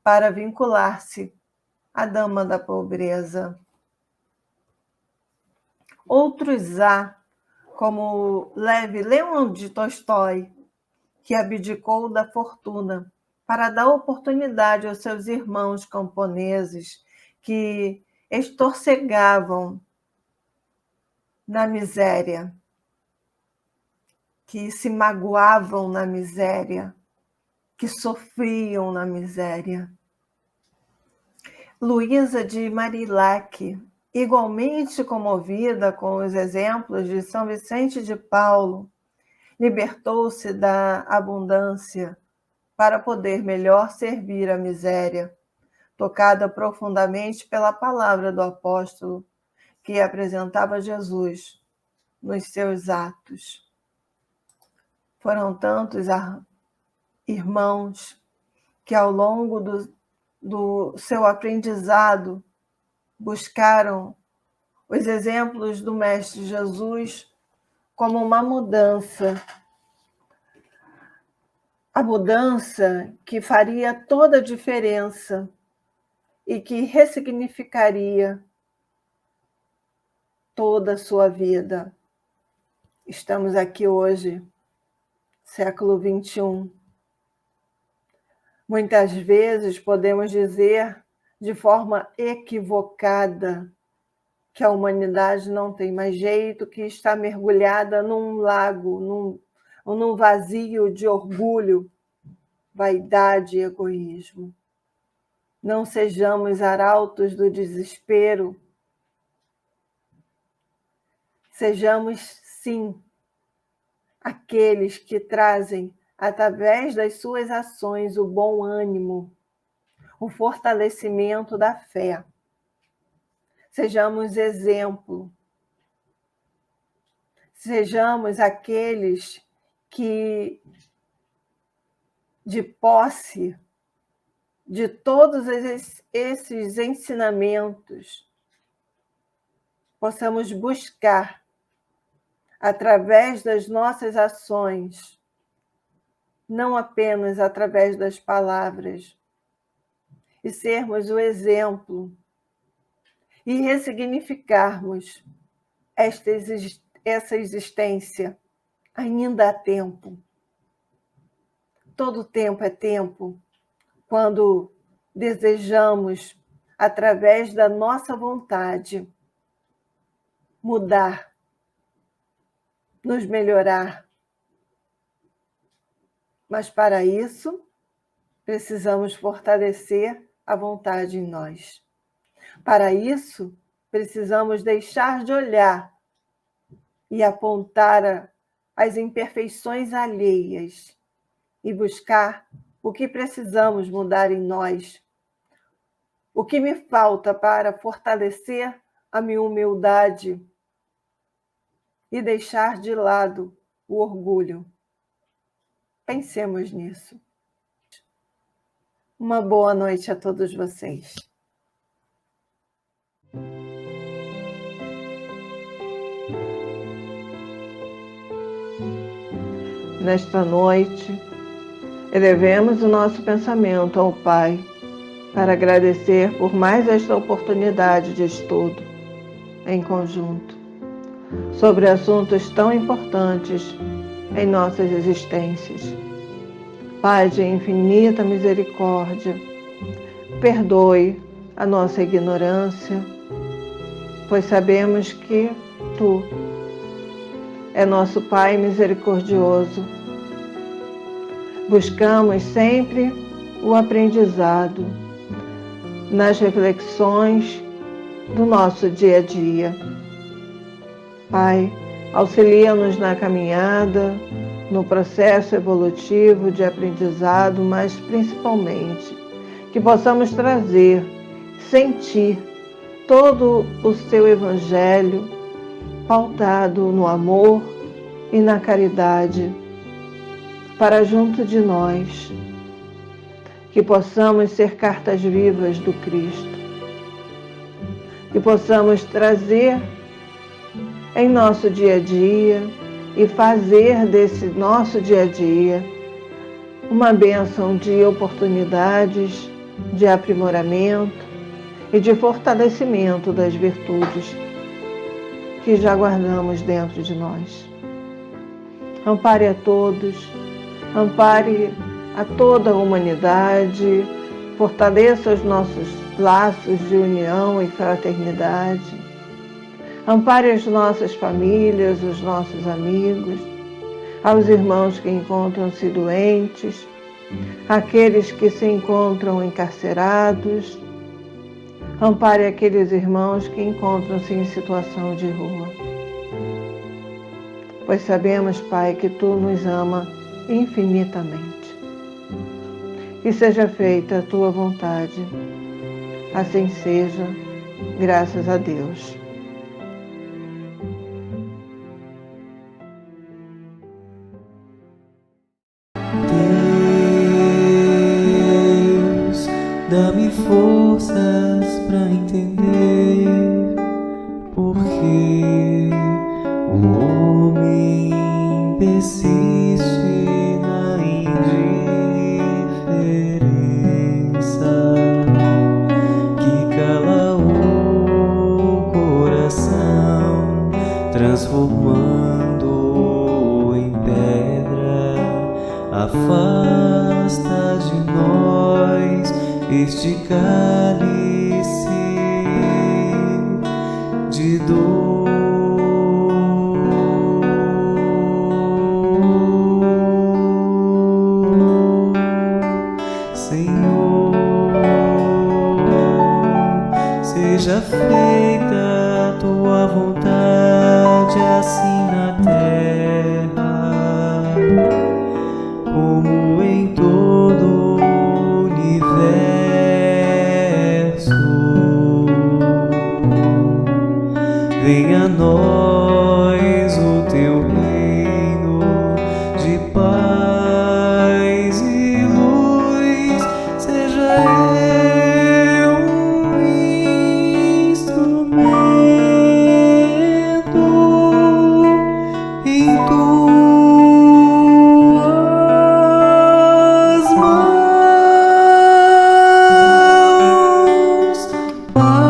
para vincular-se à dama da pobreza. Outros há, como Lev de Tolstói, que abdicou da fortuna para dar oportunidade aos seus irmãos camponeses que estorcegavam na miséria, que se magoavam na miséria, que sofriam na miséria. Luísa de Marillac, igualmente comovida com os exemplos de São Vicente de Paulo, libertou-se da abundância para poder melhor servir a miséria, tocada profundamente pela palavra do apóstolo que apresentava Jesus nos seus atos. Foram tantos irmãos que, ao longo do seu aprendizado, buscaram os exemplos do Mestre Jesus como uma mudança. A mudança que faria toda a diferença e que ressignificaria toda a sua vida. Estamos aqui hoje, século XXI. Muitas vezes podemos dizer de forma equivocada que a humanidade não tem mais jeito, que está mergulhada num lago, num vazio de orgulho, vaidade e egoísmo. Não sejamos arautos do desespero. Sejamos, sim, aqueles que trazem, através das suas ações, o bom ânimo, o fortalecimento da fé. Sejamos exemplo. Sejamos aqueles que, de posse de todos esses ensinamentos, possamos buscar, através das nossas ações, não apenas através das palavras, e sermos o exemplo e ressignificarmos essa existência. Ainda há tempo. Todo tempo é tempo quando desejamos, através da nossa vontade, mudar, nos melhorar. Mas para isso, precisamos fortalecer a vontade em nós. Para isso, precisamos deixar de olhar e apontar as imperfeições alheias e buscar o que precisamos mudar em nós. O que me falta para fortalecer a minha humildade e deixar de lado o orgulho. Pensemos nisso. Uma boa noite a todos vocês. Nesta noite, elevemos o nosso pensamento ao Pai para agradecer por mais esta oportunidade de estudo em conjunto sobre assuntos tão importantes em nossas existências. Pai de infinita misericórdia, perdoe a nossa ignorância, pois sabemos que Tu é nosso Pai misericordioso. Buscamos sempre o aprendizado nas reflexões do nosso dia a dia. Pai, auxilia-nos na caminhada, no processo evolutivo de aprendizado, mas principalmente que possamos trazer, sentir todo o Seu Evangelho pautado no amor e na caridade para junto de nós, que possamos ser cartas vivas do Cristo, que possamos trazer em nosso dia a dia e fazer desse nosso dia a dia uma bênção de oportunidades, de aprimoramento e de fortalecimento das virtudes que já guardamos dentro de nós. Ampare a todos, ampare a toda a humanidade, fortaleça os nossos laços de união e fraternidade. Ampare as nossas famílias, os nossos amigos, aos irmãos que encontram-se doentes, aqueles que se encontram encarcerados. Ampare aqueles irmãos que encontram-se em situação de rua. Pois sabemos, Pai, que Tu nos ama infinitamente. Que seja feita a Tua vontade. Assim seja, graças a Deus. Dá-me forças pra entender por persiste na indiferença que cala o coração, transformando em pedra. Afasta de nós este cálice de dor. Senhor, seja feita a tua vontade, assim na terra como em todo o universo. Venha a nós o teu reino de paz e luz. Seja eu um instrumento em tuas mãos, Pai.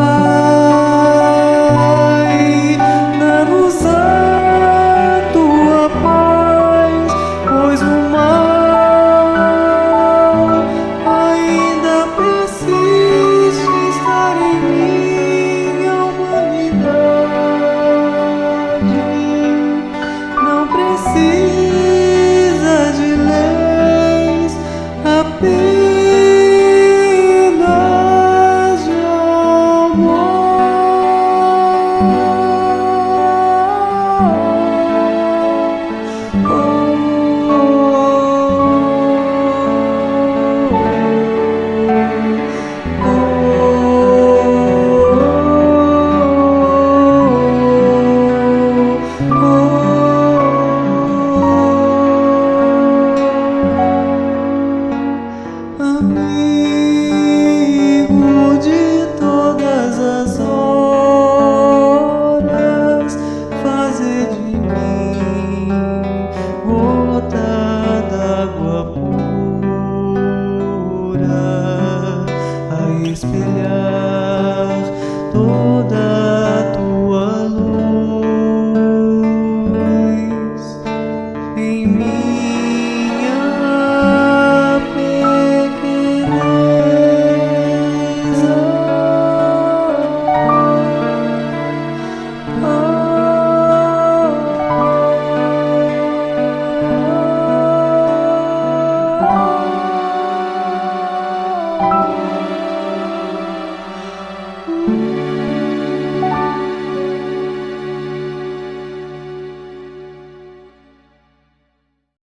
Dá-nos a tua paz, pois o mal ainda persiste estar em minha humanidade. Não precisa